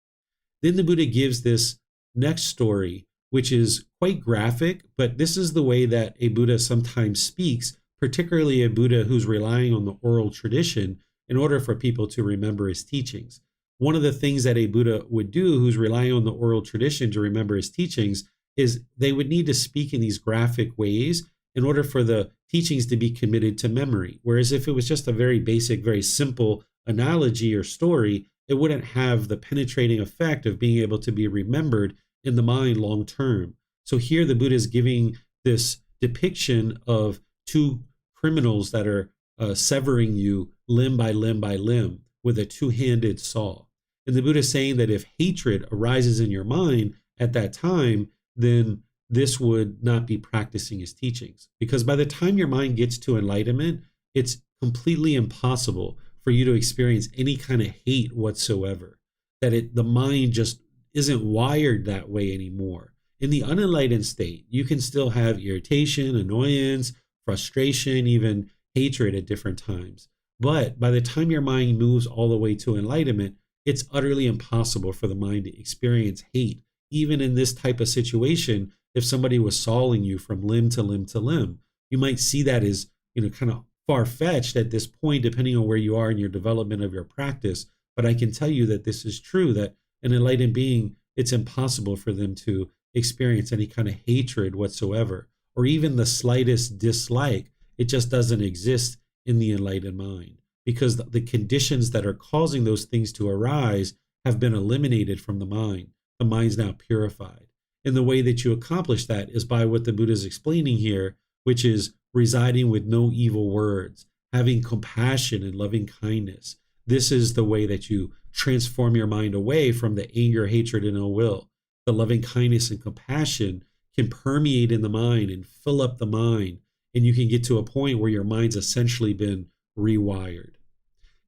Then the Buddha gives this next story, which is quite graphic, but this is the way that a Buddha sometimes speaks, particularly a Buddha who's relying on the oral tradition in order for people to remember his teachings. One of the things that a Buddha would do who's relying on the oral tradition to remember his teachings is they would need to speak in these graphic ways in order for the teachings to be committed to memory. Whereas if it was just a very basic, very simple analogy or story, it wouldn't have the penetrating effect of being able to be remembered in the mind long term. So here the Buddha is giving this depiction of two criminals that are severing you limb by limb by limb with a two-handed saw. And the Buddha is saying that if hatred arises in your mind at that time, then this would not be practicing his teachings. Because by the time your mind gets to enlightenment, it's completely impossible for you to experience any kind of hate whatsoever. That the mind just isn't wired that way anymore. In the unenlightened state, you can still have irritation, annoyance, frustration, even hatred at different times. But by the time your mind moves all the way to enlightenment, it's utterly impossible for the mind to experience hate. Even in this type of situation, if somebody was sawing you from limb to limb to limb, you might see that as, kind of far-fetched at this point, depending on where you are in your development of your practice. But I can tell you that this is true, that an enlightened being, it's impossible for them to experience any kind of hatred whatsoever, or even the slightest dislike. It just doesn't exist in the enlightened mind, because the conditions that are causing those things to arise have been eliminated from the mind. The mind's now purified. And the way that you accomplish that is by what the Buddha is explaining here, which is residing with no evil words, having compassion and loving kindness. This is the way that you transform your mind away from the anger, hatred, and ill will. The loving kindness and compassion can permeate in the mind and fill up the mind, and you can get to a point where your mind's essentially been rewired.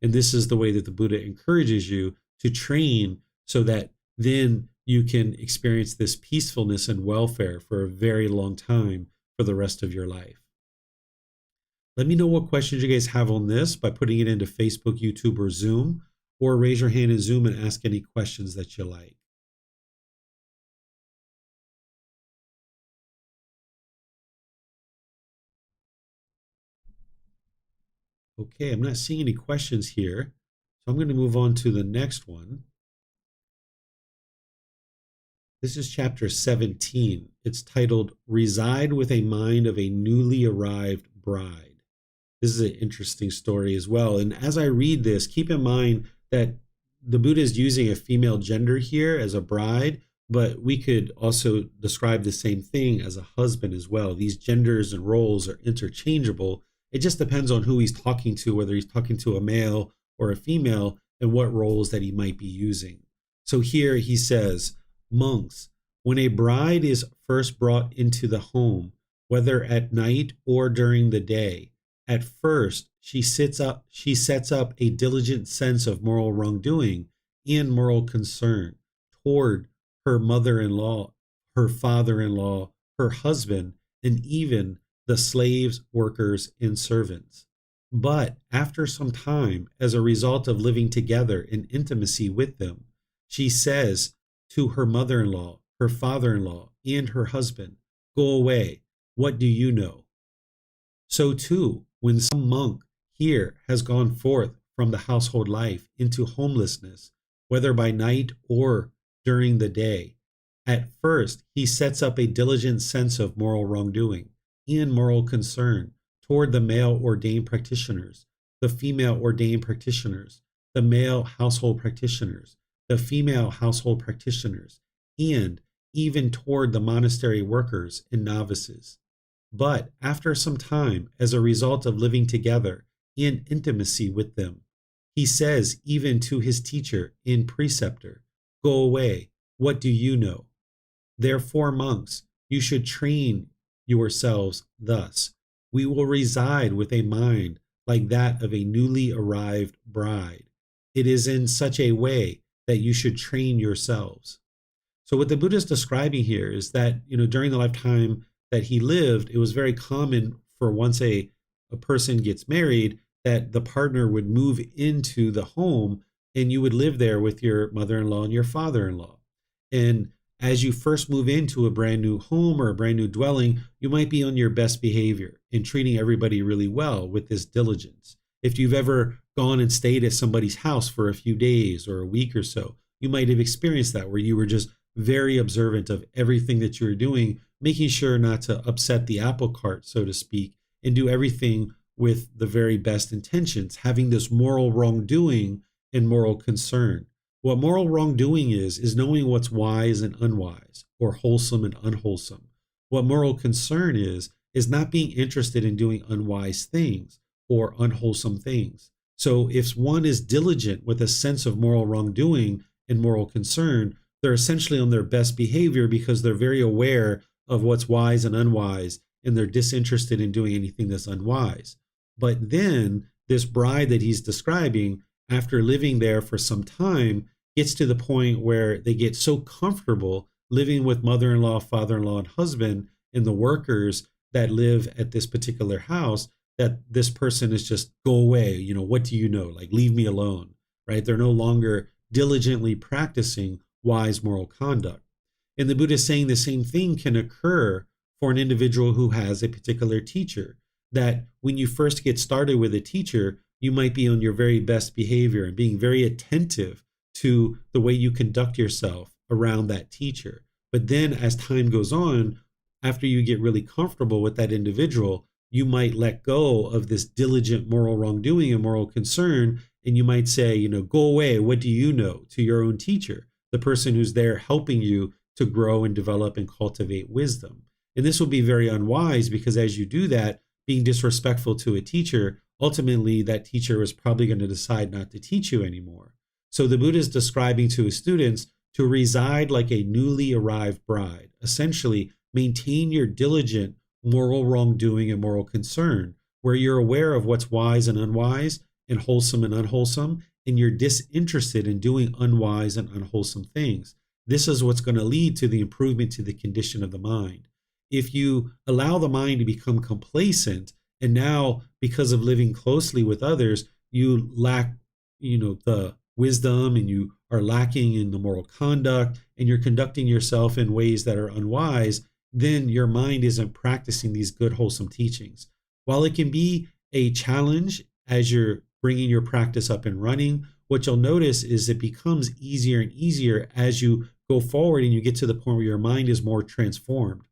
And this is the way that the Buddha encourages you to train so that then you can experience this peacefulness and welfare for a very long time for the rest of your life. Let me know what questions you guys have on this by putting it into Facebook, YouTube, or Zoom, or raise your hand in Zoom and ask any questions that you like. Okay, I'm not seeing any questions here, so I'm going to move on to the next one. This is chapter 17. It's titled Reside with a Mind of a Newly Arrived Bride. This is an interesting story as well. And as I read this, keep in mind that the Buddha is using a female gender here as a bride, but we could also describe the same thing as a husband as well. These genders and roles are interchangeable. It just depends on who he's talking to, whether he's talking to a male or a female, and what roles that he might be using. So here he says, monks, when a bride is first brought into the home, whether at night or during the day, at first she sets up a diligent sense of moral wrongdoing and moral concern toward her mother-in-law, her father-in-law, her husband, and even the slaves, workers, and servants. But after some time, as a result of living together in intimacy with them, she says to her mother-in-law, her father-in-law, and her husband, "Go away, what do you know?" So too, when some monk here has gone forth from the household life into homelessness, whether by night or during the day, at first he sets up a diligent sense of moral wrongdoing and moral concern toward the male ordained practitioners, the female ordained practitioners, the male household practitioners, the female household practitioners, and even toward the monastery workers and novices. But after some time, as a result of living together in intimacy with them, he says even to his teacher and preceptor, "Go away, what do you know?" Therefore, monks, you should train yourselves thus. We will reside with a mind like that of a newly arrived bride. It is in such a way that you should train yourselves. So what the Buddha is describing here is that, during the lifetime that he lived, it was very common for once a person gets married, that the partner would move into the home and you would live there with your mother-in-law and your father-in-law. And as you first move into a brand new home or a brand new dwelling, you might be on your best behavior and treating everybody really well with this diligence. If you've ever gone and stayed at somebody's house for a few days or a week or so, you might have experienced that, where you were just very observant of everything that you were doing, making sure not to upset the apple cart, so to speak, and do everything with the very best intentions, having this moral wrongdoing and moral concern. What moral wrongdoing is knowing what's wise and unwise, or wholesome and unwholesome. What moral concern is not being interested in doing unwise things or unwholesome things. So if one is diligent with a sense of moral wrongdoing and moral concern, they're essentially on their best behavior because they're very aware of what's wise and unwise, and they're disinterested in doing anything that's unwise. But then this bride that he's describing, after living there for some time, gets to the point where they get so comfortable living with mother-in-law, father-in-law, and husband, and the workers that live at this particular house, that this person is just, "Go away, what do you know? Like, leave me alone," right? They're no longer diligently practicing wise moral conduct. And the Buddha is saying the same thing can occur for an individual who has a particular teacher, that when you first get started with a teacher, you might be on your very best behavior and being very attentive to the way you conduct yourself around that teacher. But then as time goes on, after you get really comfortable with that individual, you might let go of this diligent moral wrongdoing and moral concern, and you might say, "Go away, what do you know?" to your own teacher, the person who's there helping you to grow and develop and cultivate wisdom. And this will be very unwise, because as you do that, being disrespectful to a teacher, ultimately that teacher is probably going to decide not to teach you anymore. So the Buddha is describing to his students to reside like a newly arrived bride. Essentially, maintain your diligent moral wrongdoing and moral concern, where you're aware of what's wise and unwise and wholesome and unwholesome, and you're disinterested in doing unwise and unwholesome things. This is what's going to lead to the improvement to the condition of the mind. If you allow the mind to become complacent, and now because of living closely with others, you lack, the wisdom, and you are lacking in the moral conduct, and you're conducting yourself in ways that are unwise, then your mind isn't practicing these good, wholesome teachings. While it can be a challenge as you're bringing your practice up and running, what you'll notice is it becomes easier and easier as you go forward and you get to the point where your mind is more transformed.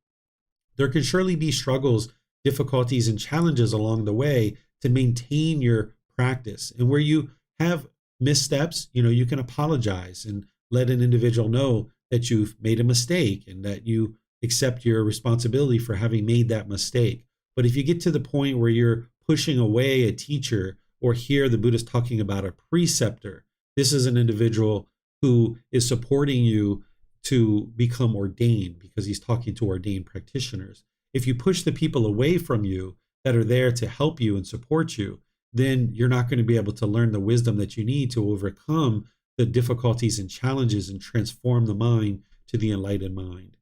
There can surely be struggles, difficulties, and challenges along the way to maintain your practice. And where you have missteps, you can apologize and let an individual know that you've made a mistake and that you accept your responsibility for having made that mistake. But if you get to the point where you're pushing away a teacher, or here the Buddha's talking about a preceptor, this is an individual who is supporting you to become ordained, because he's talking to ordained practitioners. If you push the people away from you that are there to help you and support you, then you're not going to be able to learn the wisdom that you need to overcome the difficulties and challenges and transform the mind to the enlightened mind.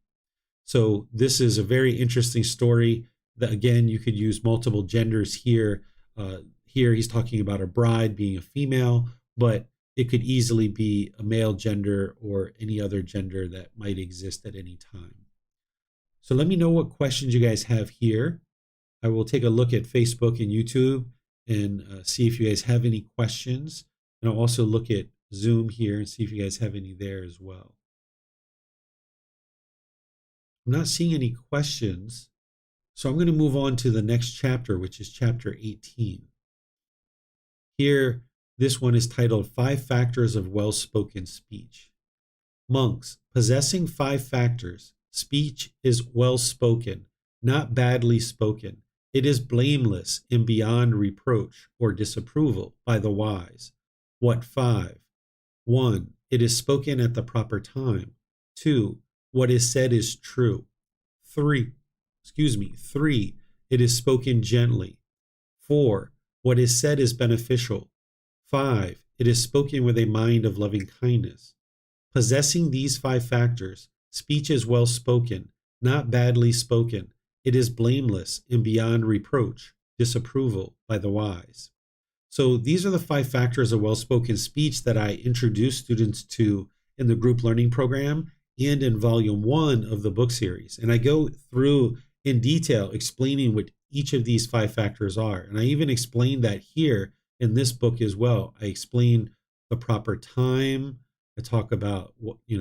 So this is a very interesting story that, again, you could use multiple genders here. Here he's talking about a bride being a female, but it could easily be a male gender or any other gender that might exist at any time. So let me know what questions you guys have here. I will take a look at Facebook and YouTube and see if you guys have any questions. And I'll also look at Zoom here and see if you guys have any there as well. I'm not seeing any questions, so I'm going to move on to the next chapter, which is chapter 18. Here, this one is titled 5 Factors of Well-Spoken Speech. Monks, possessing 5 factors, speech is well-spoken, not badly spoken. It is blameless and beyond reproach or disapproval by the wise. What 5? 1. It is spoken at the proper time. 2. What is said is true. 3. It is spoken gently. 4. What is said is beneficial. 5. It is spoken with a mind of loving kindness. Possessing these 5 factors, speech is well spoken, not badly spoken. It is blameless and beyond reproach, disapproval by the wise. So these are the 5 factors of well-spoken speech that I introduce students to in the group learning program and in volume 1 of the book series. And I go through in detail explaining what each of these 5 factors are. And I even explain that here in this book as well. I explain the proper time. I talk about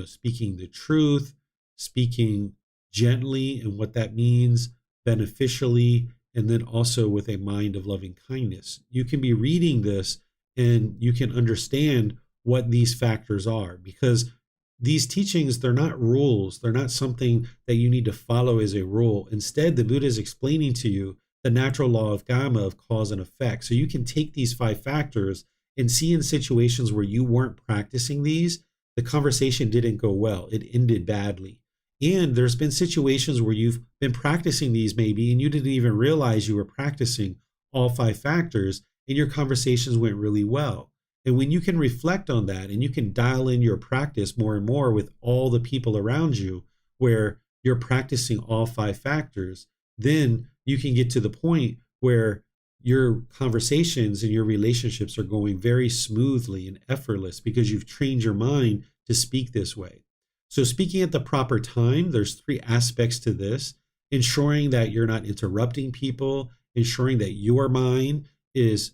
speaking the truth, speaking gently and what that means, beneficially, and then also with a mind of loving kindness. You can be reading this and you can understand what these factors are, because these teachings, they're not rules. They're not something that you need to follow as a rule. Instead, the Buddha is explaining to you the natural law of karma, of cause and effect. So you can take these 5 factors and see in situations where you weren't practicing these, the conversation didn't go well. It ended badly. And there's been situations where you've been practicing these maybe, and you didn't even realize you were practicing all 5 factors, and your conversations went really well. And when you can reflect on that and you can dial in your practice more and more with all the people around you where you're practicing all 5 factors, then you can get to the point where your conversations and your relationships are going very smoothly and effortless because you've trained your mind to speak this way. So speaking at the proper time, there's 3 aspects to this: ensuring that you're not interrupting people, ensuring that your mind is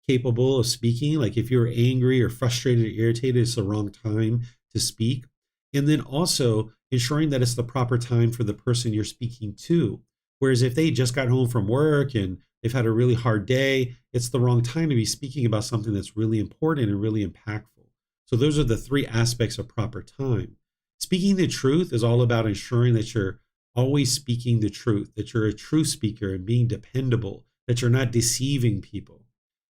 capable of speaking. Like if you're angry or frustrated or irritated, it's the wrong time to speak. And then also ensuring that it's the proper time for the person you're speaking to. Whereas if they just got home from work and they've had a really hard day, it's the wrong time to be speaking about something that's really important and really impactful. So those are the 3 aspects of proper time. Speaking the truth is all about ensuring that you're always speaking the truth, that you're a true speaker and being dependable, that you're not deceiving people.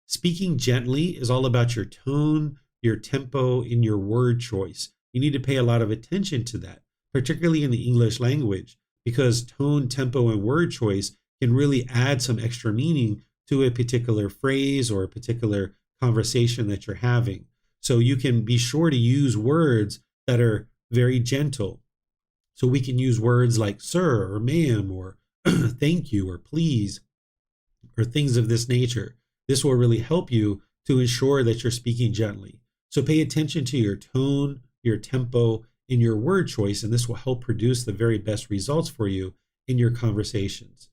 Speaking gently is all about your tone, your tempo, and your word choice. You need to pay a lot of attention to that, particularly in the English language, because tone, tempo, and word choice can really add some extra meaning to a particular phrase or a particular conversation that you're having. So you can be sure to use words that are very gentle. So we can use words like sir or ma'am or thank you or please or things of this nature. This will really help you to ensure that you're speaking gently. So pay attention to your tone, your tempo, and your word choice, and this will help produce the very best results for you in your conversations.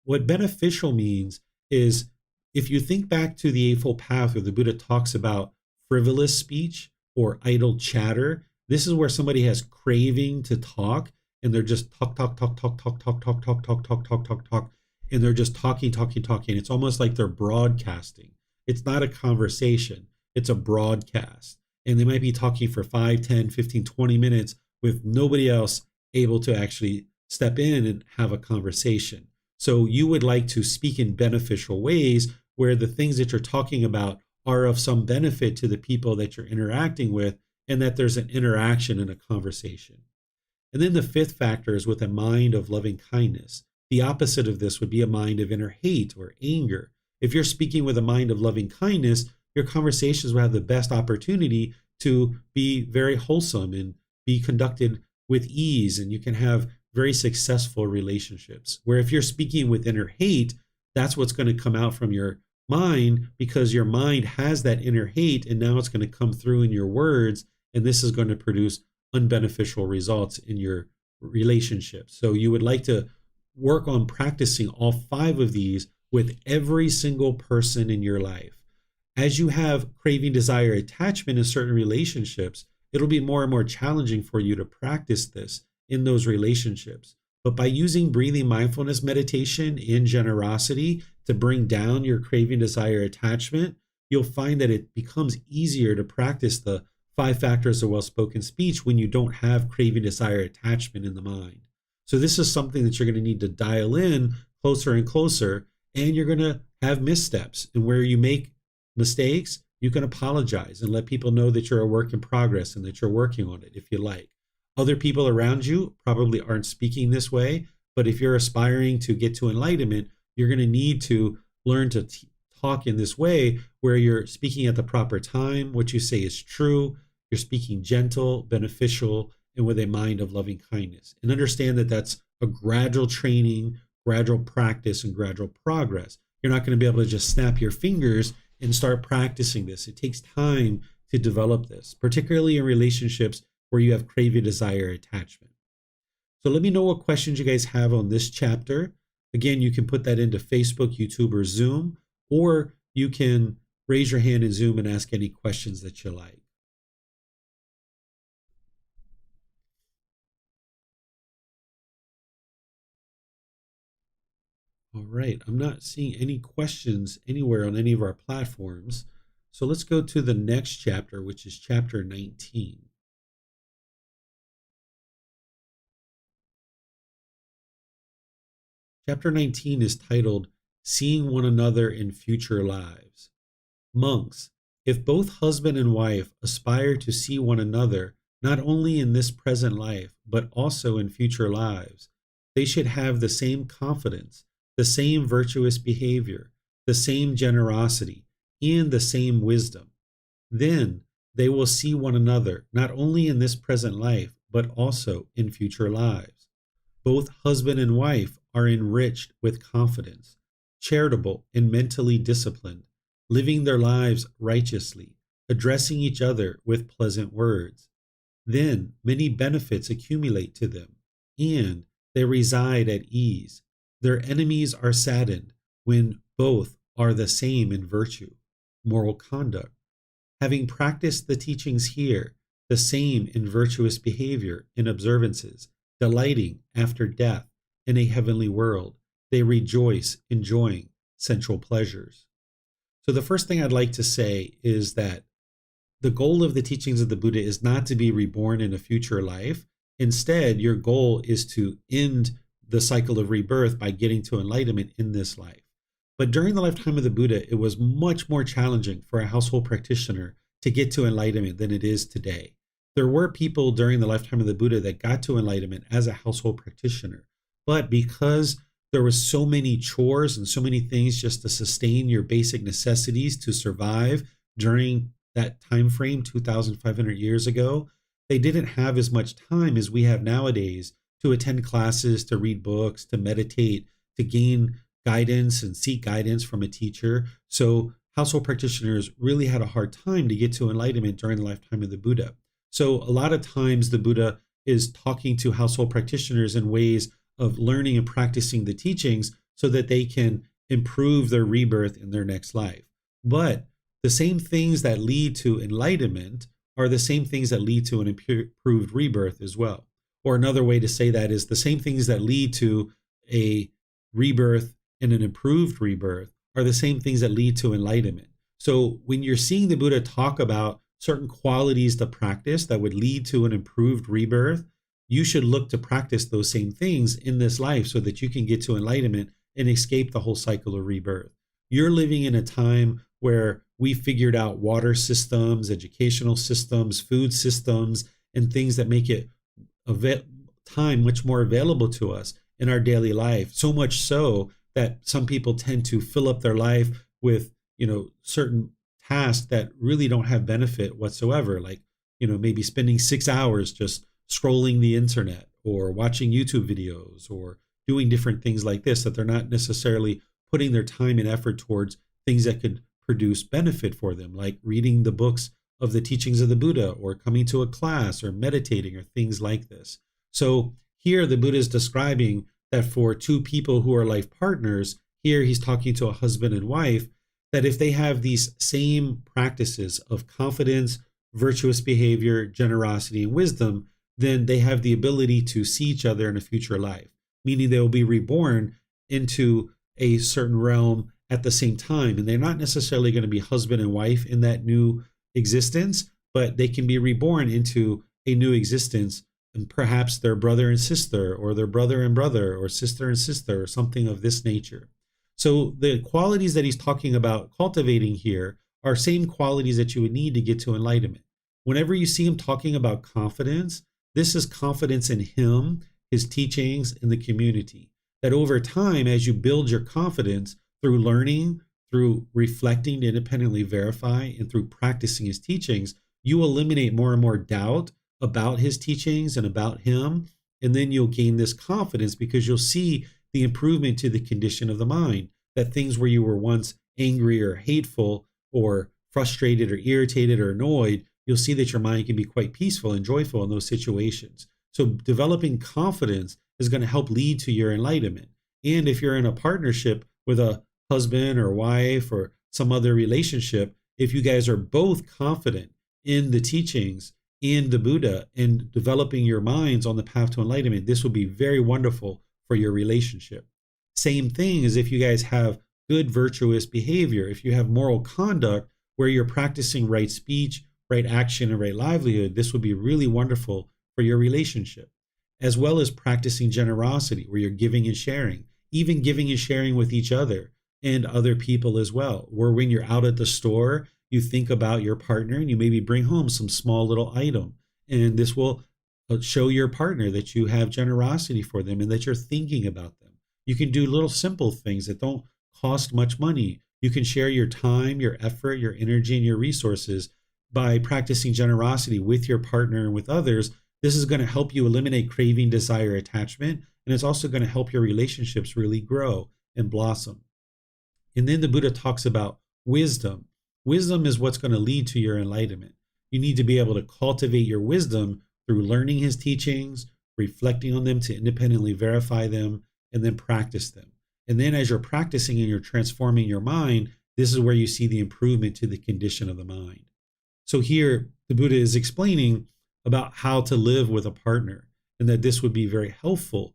What beneficial means is, if you think back to the Eightfold Path where the Buddha talks about frivolous speech or idle chatter, This is where somebody has craving to talk and they're just talk, talk, talk, talk, talk, talk, talk, talk, talk, talk, talk, talk, talk, and they're just talking, talking, talking. It's almost like they're broadcasting. It's not a conversation, it's a broadcast. And they might be talking for 5, 10, 15, 20 minutes with nobody else able to actually step in and have a conversation. So you would like to speak in beneficial ways where the things that you're talking about are of some benefit to the people that you're interacting with, and that there's an interaction and a conversation. And then the fifth factor is with a mind of loving kindness. The opposite of this would be a mind of inner hate or anger. If you're speaking with a mind of loving kindness, your conversations will have the best opportunity to be very wholesome and be conducted with ease, and you can have very successful relationships. Where if you're speaking with inner hate, that's what's going to come out from your mind, because your mind has that inner hate, and now it's going to come through in your words, and this is going to produce unbeneficial results in your relationships. So you would like to work on practicing all 5 of these with every single person in your life. As you have craving, desire, attachment in certain relationships, it'll be more and more challenging for you to practice this in those relationships. But by using breathing mindfulness meditation in generosity to bring down your craving, desire, attachment, you'll find that it becomes easier to practice the 5 factors of well-spoken speech when you don't have craving, desire, attachment in the mind. So this is something that you're going to need to dial in closer and closer, and you're going to have missteps. And where you make mistakes, you can apologize and let people know that you're a work in progress and that you're working on it if you like. Other people around you probably aren't speaking this way, but if you're aspiring to get to enlightenment, you're going to need to learn to talk in this way where you're speaking at the proper time, what you say is true, you're speaking gentle, beneficial, and with a mind of loving kindness. And understand that that's a gradual training, gradual practice, and gradual progress. You're not going to be able to just snap your fingers and start practicing this. It takes time to develop this, particularly in relationships where you have craving, desire, attachment. So let me know what questions you guys have on this chapter. Again, you can put that into Facebook, YouTube, or Zoom, or you can raise your hand in Zoom and ask any questions that you like. All right, I'm not seeing any questions anywhere on any of our platforms. So let's go to the next chapter, which is chapter 19. Chapter 19 is titled, Seeing One Another in Future Lives. Monks, if both husband and wife aspire to see one another, not only in this present life, but also in future lives, they should have the same confidence, the same virtuous behavior, the same generosity, and the same wisdom. Then they will see one another not only in this present life, but also in future lives. Both husband and wife are enriched with confidence, charitable and mentally disciplined, living their lives righteously, addressing each other with pleasant words. Then many benefits accumulate to them, and they reside at ease. Their enemies are saddened when both are the same in virtue, moral conduct, having practiced the teachings here, the same in virtuous behavior and observances, delighting after death in a heavenly world. They rejoice, enjoying sensual pleasures. So the first thing I'd like to say is that the goal of the teachings of the Buddha is not to be reborn in a future life. Instead, your goal is to end the cycle of rebirth by getting to enlightenment in this life. But during the lifetime of the Buddha, it was much more challenging for a household practitioner to get to enlightenment than it is today. There were people during the lifetime of the Buddha that got to enlightenment as a household practitioner. But because there was so many chores and so many things just to sustain your basic necessities to survive during that time frame 2,500 years ago, they didn't have as much time as we have nowadays to attend classes, to read books, to meditate, to gain guidance and seek guidance from a teacher. So household practitioners really had a hard time to get to enlightenment during the lifetime of the Buddha. So a lot of times the Buddha is talking to household practitioners in ways of learning and practicing the teachings so that they can improve their rebirth in their next life. But the same things that lead to enlightenment are the same things that lead to an improved rebirth as well. Or another way to say that is the same things that lead to a rebirth and an improved rebirth are the same things that lead to enlightenment. So when you're seeing the Buddha talk about certain qualities to practice that would lead to an improved rebirth, you should look to practice those same things in this life so that you can get to enlightenment and escape the whole cycle of rebirth. You're living in a time where we figured out water systems, educational systems, food systems, and things that make it time much more available to us in our daily life. So much so that some people tend to fill up their life with, certain tasks that really don't have benefit whatsoever. Like, maybe spending 6 hours just scrolling the internet or watching YouTube videos or doing different things like this, that they're not necessarily putting their time and effort towards things that could produce benefit for them, like reading the books of the teachings of the Buddha or coming to a class or meditating or things like this. So here the Buddha is describing that for two people who are life partners, here he's talking to a husband and wife, that if they have these same practices of confidence, virtuous behavior, generosity, and wisdom, then they have the ability to see each other in a future life, meaning they will be reborn into a certain realm at the same time. And they're not necessarily going to be husband and wife in that new existence, but they can be reborn into a new existence, and perhaps their brother and sister, or their brother and brother, or sister and sister, or something of this nature. So the qualities that he's talking about cultivating here are same qualities that you would need to get to enlightenment. Whenever you see him talking about confidence, this is confidence in him, his teachings, and the community. That over time, as you build your confidence through learning, through reflecting to independently verify, and through practicing his teachings, you eliminate more and more doubt about his teachings and about him. And then you'll gain this confidence because you'll see the improvement to the condition of the mind, that things where you were once angry or hateful or frustrated or irritated or annoyed, you'll see that your mind can be quite peaceful and joyful in those situations. So developing confidence is going to help lead to your enlightenment. And if you're in a partnership with a husband or wife or some other relationship, if you guys are both confident in the teachings and the Buddha and developing your minds on the path to enlightenment, this will be very wonderful for your relationship. Same thing as if you guys have good virtuous behavior, if you have moral conduct where you're practicing right speech, right action, and right livelihood, this will be really wonderful for your relationship. As well as practicing generosity where you're giving and sharing, even giving and sharing with each other and other people as well, where when you're out at the store, you think about your partner and you maybe bring home some small little item. And this will show your partner that you have generosity for them and that you're thinking about them. You can do little simple things that don't cost much money. You can share your time, your effort, your energy, and your resources by practicing generosity with your partner and with others. This is going to help you eliminate craving, desire, attachment, and it's also going to help your relationships really grow and blossom. And then the Buddha talks about wisdom. Wisdom is what's going to lead to your enlightenment. You need to be able to cultivate your wisdom through learning his teachings, reflecting on them to independently verify them, and then practice them. And then as you're practicing and you're transforming your mind, this is where you see the improvement to the condition of the mind. So here, the Buddha is explaining about how to live with a partner and that this would be very helpful.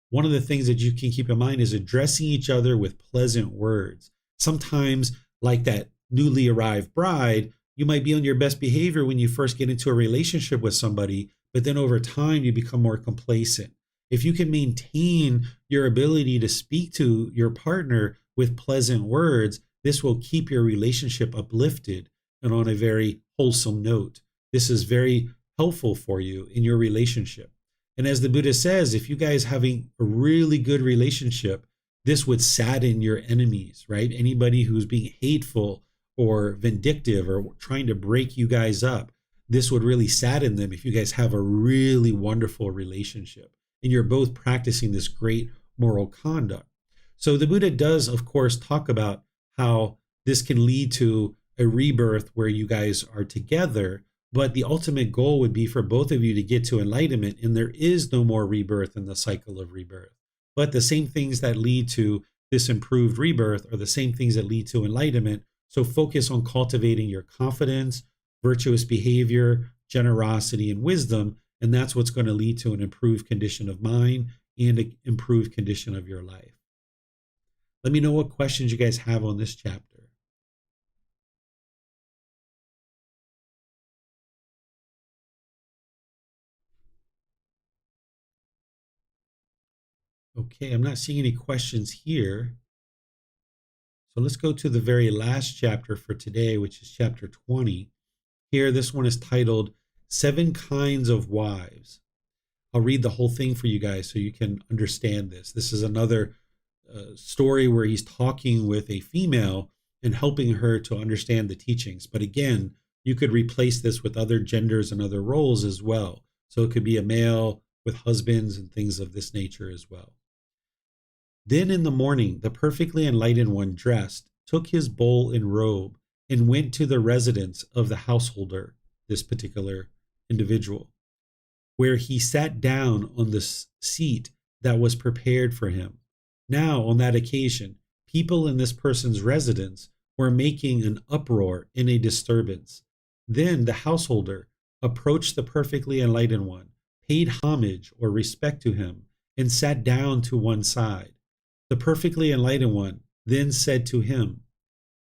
One of the things that you can keep in mind is addressing each other with pleasant words. Sometimes, like that newly arrived bride, you might be on your best behavior when you first get into a relationship with somebody, but then over time you become more complacent. If you can maintain your ability to speak to your partner with pleasant words, this will keep your relationship uplifted and on a very wholesome note. This is very helpful for you in your relationship. And as the Buddha says, if you guys having a really good relationship, this would sadden your enemies, right? Anybody who's being hateful or vindictive or trying to break you guys up, this would really sadden them if you guys have a really wonderful relationship and you're both practicing this great moral conduct. So the Buddha does, of course, talk about how this can lead to a rebirth where you guys are together, but the ultimate goal would be for both of you to get to enlightenment, and there is no more rebirth in the cycle of rebirth. But the same things that lead to this improved rebirth are the same things that lead to enlightenment. So focus on cultivating your confidence, virtuous behavior, generosity, and wisdom. And that's what's going to lead to an improved condition of mind and an improved condition of your life. Let me know what questions you guys have on this chapter. Okay, I'm not seeing any questions here. So let's go to the very last chapter for today, which is chapter 20. Here, this one is titled 7 Kinds of Wives. I'll read the whole thing for you guys so you can understand this. This is another story where he's talking with a female and helping her to understand the teachings. But again, you could replace this with other genders and other roles as well. So it could be a male with husbands and things of this nature as well. Then in the morning, the perfectly enlightened one dressed, took his bowl and robe, and went to the residence of the householder, this particular individual, where he sat down on the seat that was prepared for him. Now, on that occasion, people in this person's residence were making an uproar and a disturbance. Then the householder approached the perfectly enlightened one, paid homage or respect to him, and sat down to one side. The perfectly enlightened one then said to him,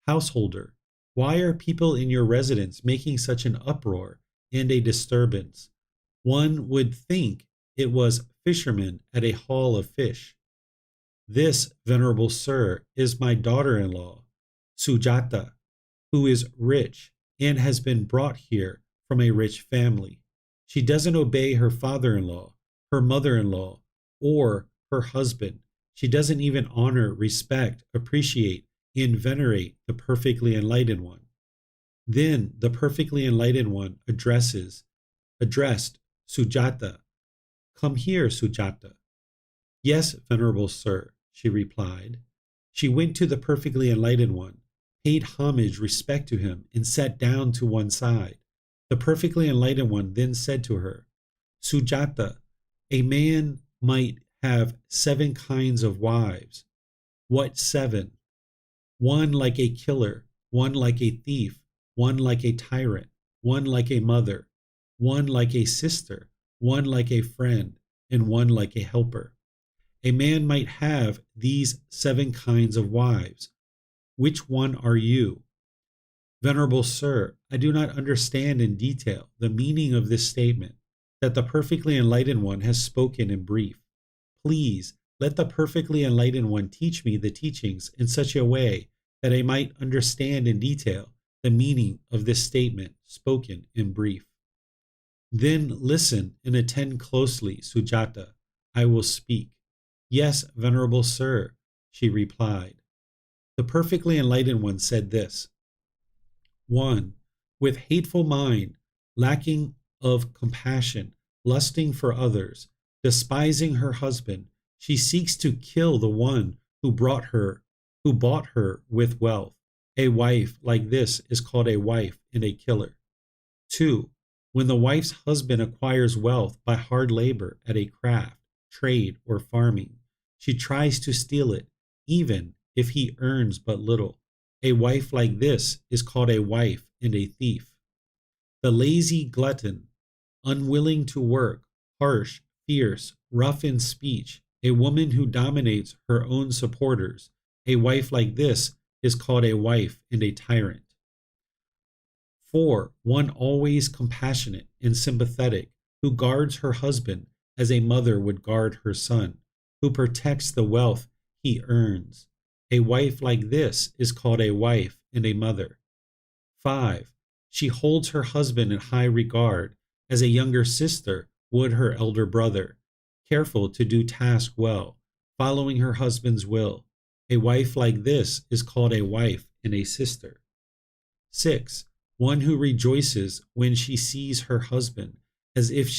"Householder, why are people in your residence making such an uproar and a disturbance? One would think it was fishermen at a haul of fish. This, venerable sir, is my daughter-in-law, Sujata, who is rich and has been brought here from a rich family. She doesn't obey her father-in-law, her mother-in-law, or her husband. She doesn't even honor, respect, appreciate, and venerate the perfectly enlightened one." Then the perfectly enlightened one addressed Sujata. "Come here, Sujata." "Yes, venerable sir," she replied. She went to the perfectly enlightened one, paid homage, respect to him, and sat down to one side. The perfectly enlightened one then said to her, "Sujata, a man might have 7 kinds of wives." "What 7? "One like a killer, one like a thief, one like a tyrant, one like a mother, one like a sister, one like a friend, and one like a helper. A man might have these 7 kinds of wives. Which one are you?" "Venerable sir, I do not understand in detail the meaning of this statement that the perfectly enlightened one has spoken in brief. Please let the perfectly enlightened one teach me the teachings in such a way that I might understand in detail the meaning of this statement spoken in brief." "Then listen and attend closely, Sujata. I will speak." "Yes, venerable sir," she replied. The perfectly enlightened one said this: 1. With hateful mind, lacking of compassion, lusting for others, despising her husband, she seeks to kill the one who bought her with wealth. A wife like this is called a wife and a killer. 2. When the wife's husband acquires wealth by hard labor at a craft, trade, or farming, she tries to steal it, even if he earns but little. A wife like this is called a wife and a thief. The lazy glutton, unwilling to work, harsh, fierce, rough in speech, a woman who dominates her own supporters, a wife like this is called a wife and a tyrant. 4. One always compassionate and sympathetic, who guards her husband as a mother would guard her son, who protects the wealth he earns. A wife like this is called a wife and a mother. 5. She holds her husband in high regard, as a younger sister would her elder brother, careful to do task well, following her husband's will. A wife like this is called a wife and a sister. 6. One who rejoices when she sees her husband, as if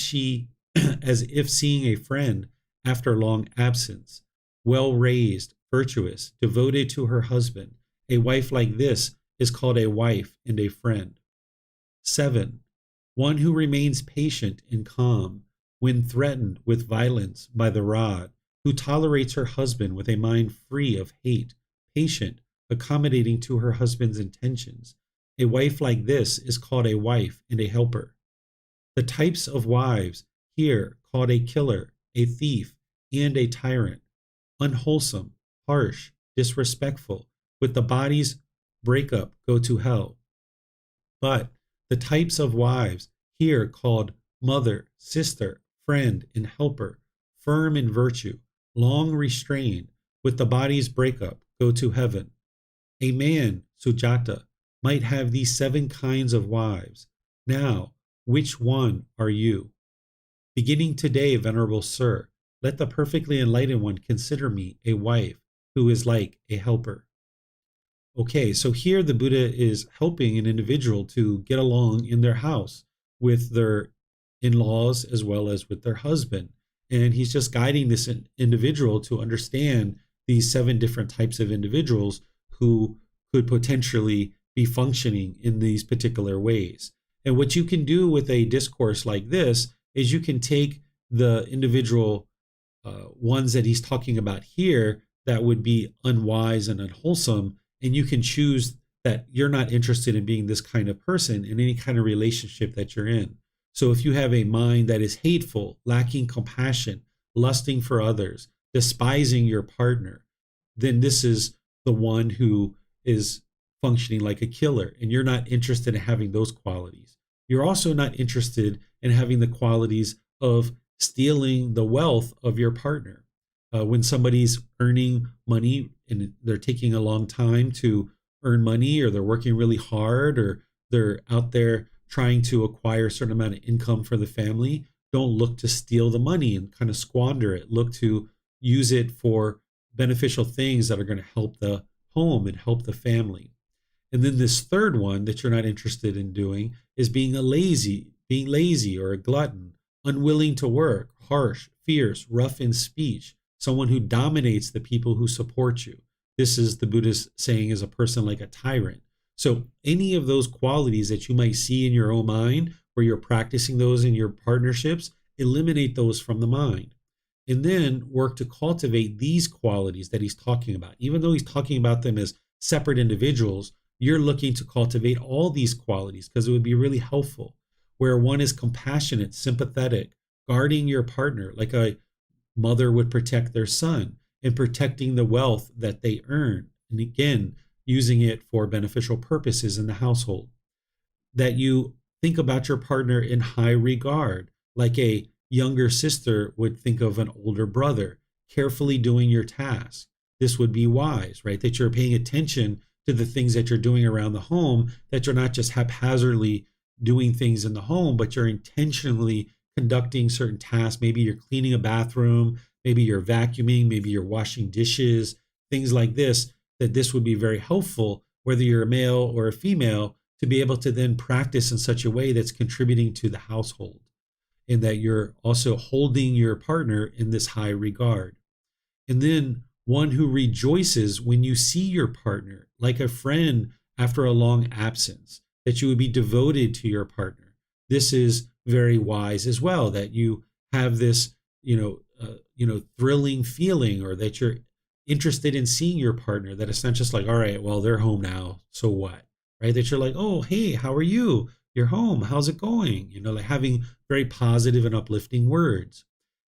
seeing a friend after long absence, well raised, virtuous, devoted to her husband. A wife like this is called a wife and a friend. 7. One who remains patient and calm when threatened with violence by the rod, who tolerates her husband with a mind free of hate, patient, accommodating to her husband's intentions, A wife like this is called a wife and a helper. The types of wives here called a killer, a thief, and a tyrant, unwholesome, harsh, disrespectful, with the body's breakup go to hell. But the types of wives here called mother, sister, friend, and helper, firm in virtue, long restrained, with the body's breakup go to heaven. A man, Sujata, might have these 7 kinds of wives. Now, which one are you? Beginning today, Venerable Sir, let the perfectly enlightened one consider me a wife who is like a helper. Okay, so here the Buddha is helping an individual to get along in their house with their in-laws as well as with their husband. And he's just guiding this individual to understand these 7 different types of individuals who could potentially be functioning in these particular ways. And what you can do with a discourse like this is you can take the individual ones that he's talking about here that would be unwise and unwholesome, and you can choose that you're not interested in being this kind of person in any kind of relationship that you're in. So if you have a mind that is hateful, lacking compassion, lusting for others, despising your partner, then this is the one who is functioning like a killer, and you're not interested in having those qualities. You're also not interested in having the qualities of stealing the wealth of your partner. When somebody's earning money and they're taking a long time to earn money, or they're working really hard, or they're out there trying to acquire a certain amount of income for the family, don't look to steal the money and kind of squander it. Look to use it for beneficial things that are going to help the home and help the family. And then this third one that you're not interested in doing is being lazy or a glutton, unwilling to work, harsh, fierce, rough in speech, someone who dominates the people who support you. This is the Buddhist saying is a person like a tyrant. So any of those qualities that you might see in your own mind, where you're practicing those in your partnerships, eliminate those from the mind. And then work to cultivate these qualities that he's talking about. Even though he's talking about them as separate individuals, you're looking to cultivate all these qualities because it would be really helpful. Where one is compassionate, sympathetic, guarding your partner like a mother would protect their son, and protecting the wealth that they earn. And again, using it for beneficial purposes in the household. That you think about your partner in high regard, like a younger sister would think of an older brother, carefully doing your task. This would be wise, right? That you're paying attention to the things that you're doing around the home, that you're not just haphazardly doing things in the home, but you're intentionally conducting certain tasks. Maybe you're cleaning a bathroom, maybe you're vacuuming, maybe you're washing dishes, things like this, that this would be very helpful, whether you're a male or a female, to be able to then practice in such a way that's contributing to the household, and that you're also holding your partner in this high regard. And then one who rejoices when you see your partner, like a friend after a long absence, that you would be devoted to your partner. This is very wise as well, that you have this, thrilling feeling, or that you're interested in seeing your partner, that it's not just like, all right, well, they're home now, so what, right? That you're like, oh, hey, how are you? You're home. How's it going? Like having very positive and uplifting words.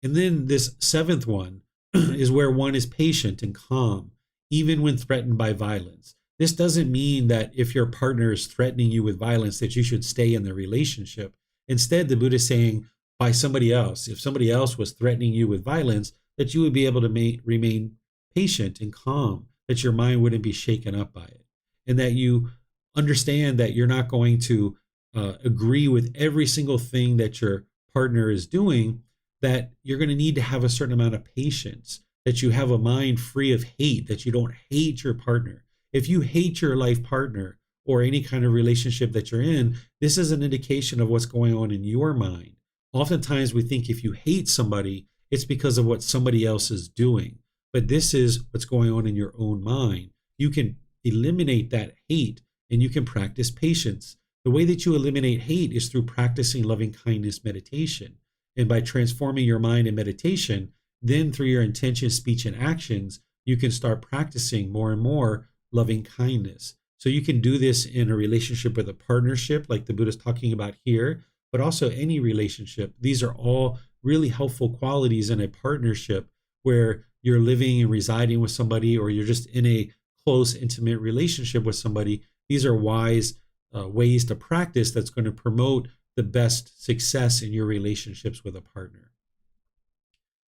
And then this 7th one is where one is patient and calm, even when threatened by violence. This doesn't mean that if your partner is threatening you with violence that you should stay in the relationship. Instead, the Buddha is saying by somebody else, if somebody else was threatening you with violence, that you would be able to remain patient and calm, that your mind wouldn't be shaken up by it, and that you understand that you're not going to agree with every single thing that your partner is doing, that you're going to need to have a certain amount of patience, that you have a mind free of hate, that you don't hate your partner. If you hate your life partner or any kind of relationship that you're in, this is an indication of what's going on in your mind. Oftentimes we think if you hate somebody, it's because of what somebody else is doing. But this is what's going on in your own mind. You can eliminate that hate and you can practice patience. The way that you eliminate hate is through practicing loving kindness meditation. And by transforming your mind in meditation, then through your intention, speech, and actions, you can start practicing more and more loving kindness. So you can do this in a relationship with a partnership, like the Buddha is talking about here, but also any relationship. These are all really helpful qualities in a partnership where you're living and residing with somebody, or you're just in a close, intimate relationship with somebody. These are wise ways to practice that's going to promote the best success in your relationships with a partner.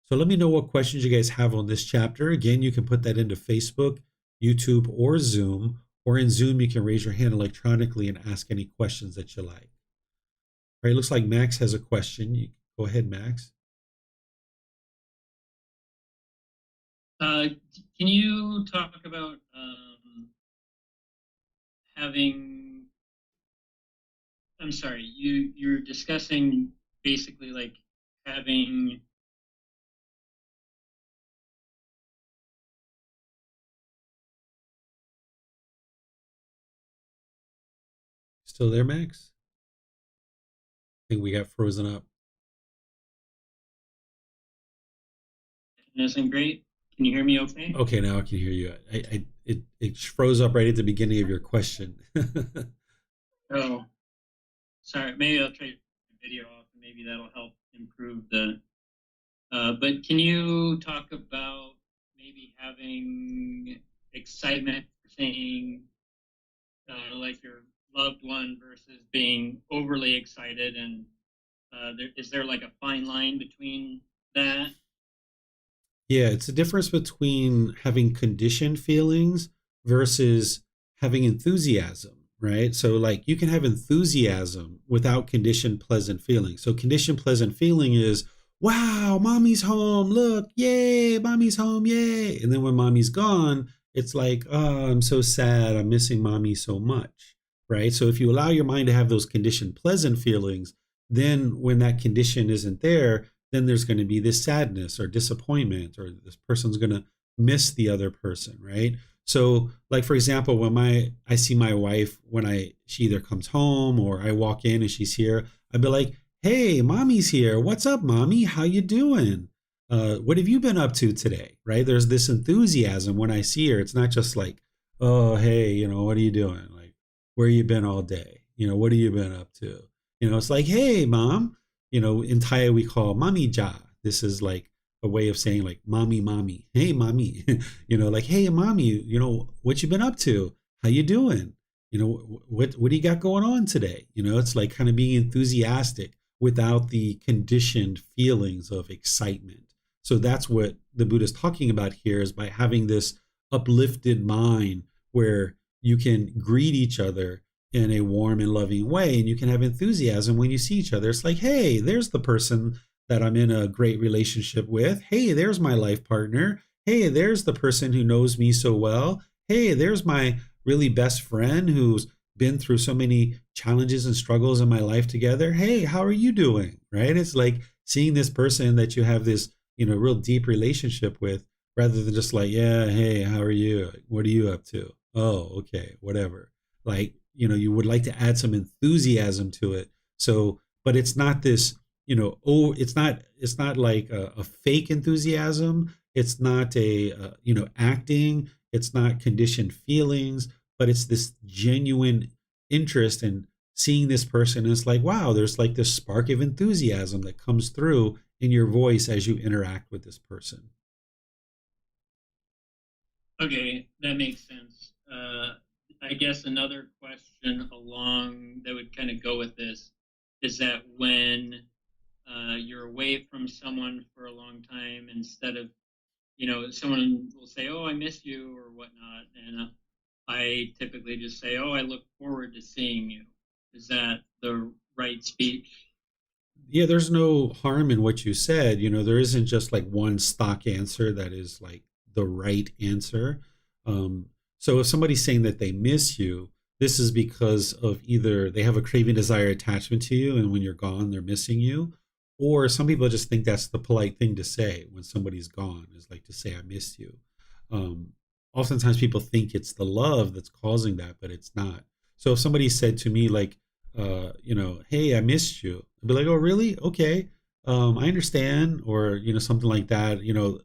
So let me know what questions you guys have on this chapter. Again, you can put that into Facebook, YouTube, or Zoom. Or in Zoom, you can raise your hand electronically and ask any questions that you like. All right, looks like Max has a question. Go ahead, Max.
Can you talk about I'm sorry, you're discussing basically like having.
Still there, Max? I think we got frozen up.
Isn't great. Can you hear me okay?
Okay, now I can hear you. It froze up right at the beginning of your question.
Oh, sorry. Maybe I'll try the video off, and maybe that'll help improve the. But can you talk about maybe having excitement for saying like your loved one versus being overly excited, and is there like a fine line between that?
Yeah, it's a difference between having conditioned feelings versus having enthusiasm, right? So, like, you can have enthusiasm without conditioned pleasant feeling. So, conditioned pleasant feeling is, wow, mommy's home. Look, yay, mommy's home, yay. And then when mommy's gone, it's like, oh, I'm so sad. I'm missing mommy so much, right? So, if you allow your mind to have those conditioned pleasant feelings, then when that condition isn't there, then there's going to be this sadness or disappointment, or this person's going to miss the other person, right? So, like, for example, when I see my wife, when she either comes home or I walk in and she's here, I'd be like, hey, mommy's here. What's up, mommy? How you doing? What have you been up to today? Right? There's this enthusiasm when I see her. It's not just like, oh, hey, what are you doing? Like, where you been all day? What have you been up to? It's like, hey, mom. In Thai we call mommy ja. This is like a way of saying like mommy, mommy. Hey, mommy. Like, hey, mommy. What you been up to? How you doing? What do you got going on today? It's like kind of being enthusiastic without the conditioned feelings of excitement. So that's what the Buddha is talking about here, is by having this uplifted mind where you can greet each other in a warm and loving way, and you can have enthusiasm when you see each other. It's like, hey, there's the person that I'm in a great relationship with. Hey, there's my life partner. Hey, there's the person who knows me so well. Hey, there's my really best friend who's been through so many challenges and struggles in my life together. Hey, how are you doing? Right? It's like seeing this person that you have this, real deep relationship with, rather than just like, yeah, hey, how are you? What are you up to? Oh, okay, whatever. Like, you would like to add some enthusiasm to it. So, but it's not this, it's not like a fake enthusiasm. It's not acting. It's not conditioned feelings, but it's this genuine interest in seeing this person. And it's like, wow, there's like this spark of enthusiasm that comes through in your voice as you interact with this person.
Okay, that makes sense. I guess another question along that would kind of go with this is that when you're away from someone for a long time, instead of, someone will say, oh, I miss you or whatnot. And I typically just say, oh, I look forward to seeing you. Is that the right speech?
Yeah, there's no harm in what you said. There isn't just like one stock answer that is like the right answer. So if somebody's saying that they miss you, this is because of either they have a craving, desire, attachment to you, and when you're gone, they're missing you. Or some people just think that's the polite thing to say when somebody's gone, is like to say, I miss you. Um, Oftentimes people think it's the love that's causing that, but it's not. So if somebody said to me, like, hey, I missed you, I'd be like, oh, really? Okay. I understand. Or, something like that,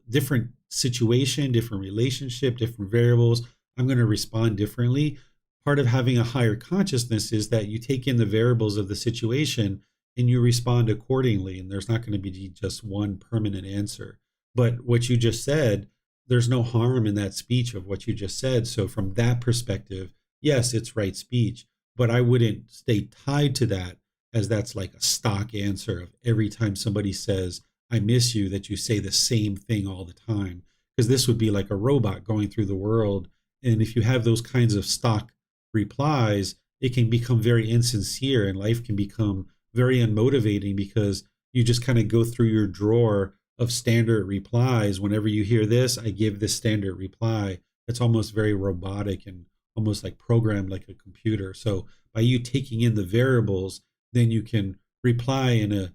different situation, different relationship, different variables. I'm going to respond differently. part of having a higher consciousness is that you take in the variables of the situation and you respond accordingly. And there's not going to be just one permanent answer. But what you just said, there's no harm in that speech of what you just said. So from that perspective, yes, it's right speech, but I wouldn't stay tied to that as that's like a stock answer of every time somebody says, I miss you, that you say the same thing all the time. Because this would be like a robot going through the world. And if you have those kinds of stock replies, it can become very insincere and life can become very unmotivating because you just kind of go through your drawer of standard replies. Whenever you hear this, I give this standard reply. It's almost very robotic and almost like programmed like a computer. So by you taking in the variables, then you can reply in a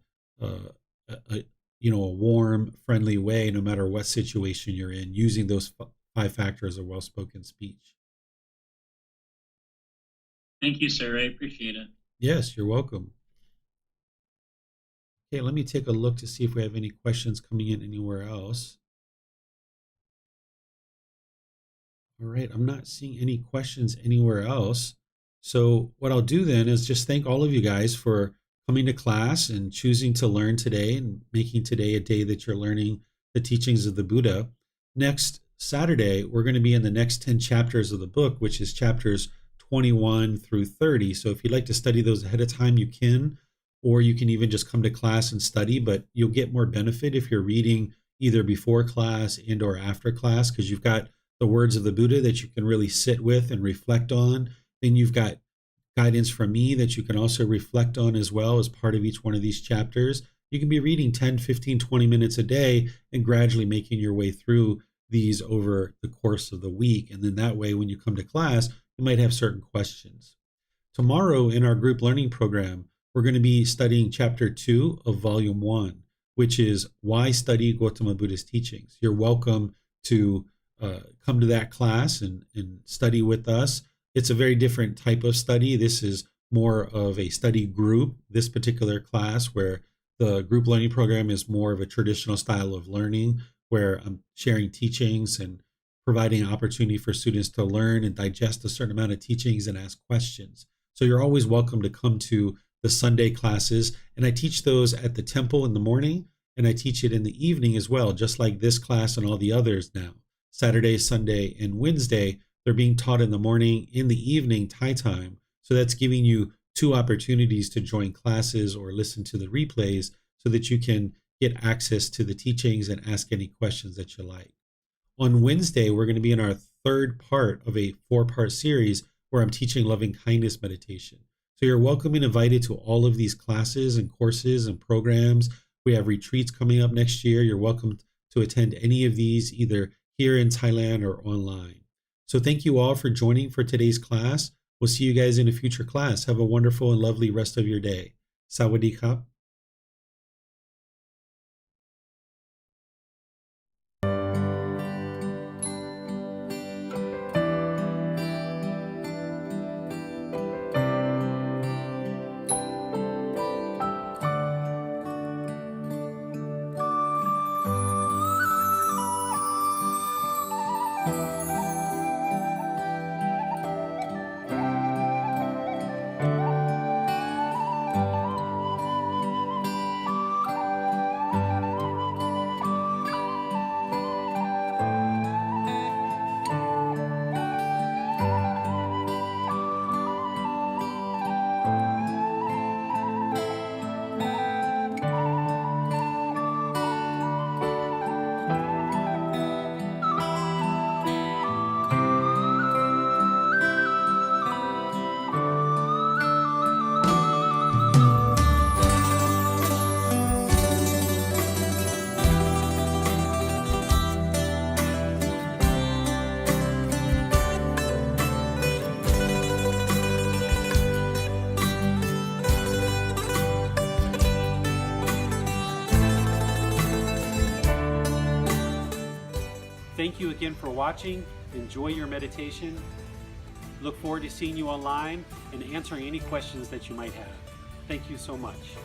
warm, friendly way, no matter what situation you're in, using those 5 factors of well-spoken speech.
Thank you, sir. I appreciate it.
Yes, you're welcome. Okay, let me take a look to see if we have any questions coming in anywhere else. All right, I'm not seeing any questions anywhere else. So what I'll do then is just thank all of you guys for coming to class and choosing to learn today and making today a day that you're learning the teachings of the Buddha. Next Saturday, we're going to be in the next 10 chapters of the book, which is chapters 21 through 30. So if you'd like to study those ahead of time, you can, or you can even just come to class and study, but you'll get more benefit if you're reading either before class and or after class, because you've got the words of the Buddha that you can really sit with and reflect on. Then you've got guidance from me that you can also reflect on as well as part of each one of these chapters. You can be reading 10, 15, 20 minutes a day and gradually making your way through these over the course of the week. And then that way, when you come to class, you might have certain questions. Tomorrow in our group learning program, we're going to be studying chapter 2 of volume 1, which is Why Study Gautama Buddha's Teachings. You're welcome to come to that class and study with us. It's a very different type of study. This is more of a study group, this particular class, where the group learning program is more of a traditional style of learning, where I'm sharing teachings and providing an opportunity for students to learn and digest a certain amount of teachings and ask questions. So you're always welcome to come to the Sunday classes. And I teach those at the temple in the morning, and I teach it in the evening as well, just like this class and all the others now. Saturday, Sunday, and Wednesday, they're being taught in the morning, in the evening, Thai time. So that's giving you 2 opportunities to join classes or listen to the replays so that you can get access to the teachings and ask any questions that you like. On Wednesday, we're going to be in our 3rd part of a 4-part series where I'm teaching loving kindness meditation. So you're welcome and invited to all of these classes and courses and programs. We have retreats coming up next year. You're welcome to attend any of these, either here in Thailand or online. So thank you all for joining for today's class. We'll see you guys in a future class. Have a wonderful and lovely rest of your day. Sawadee krap. Thank you again for watching. Enjoy your meditation. Look forward to seeing you online and answering any questions that you might have. Thank you so much.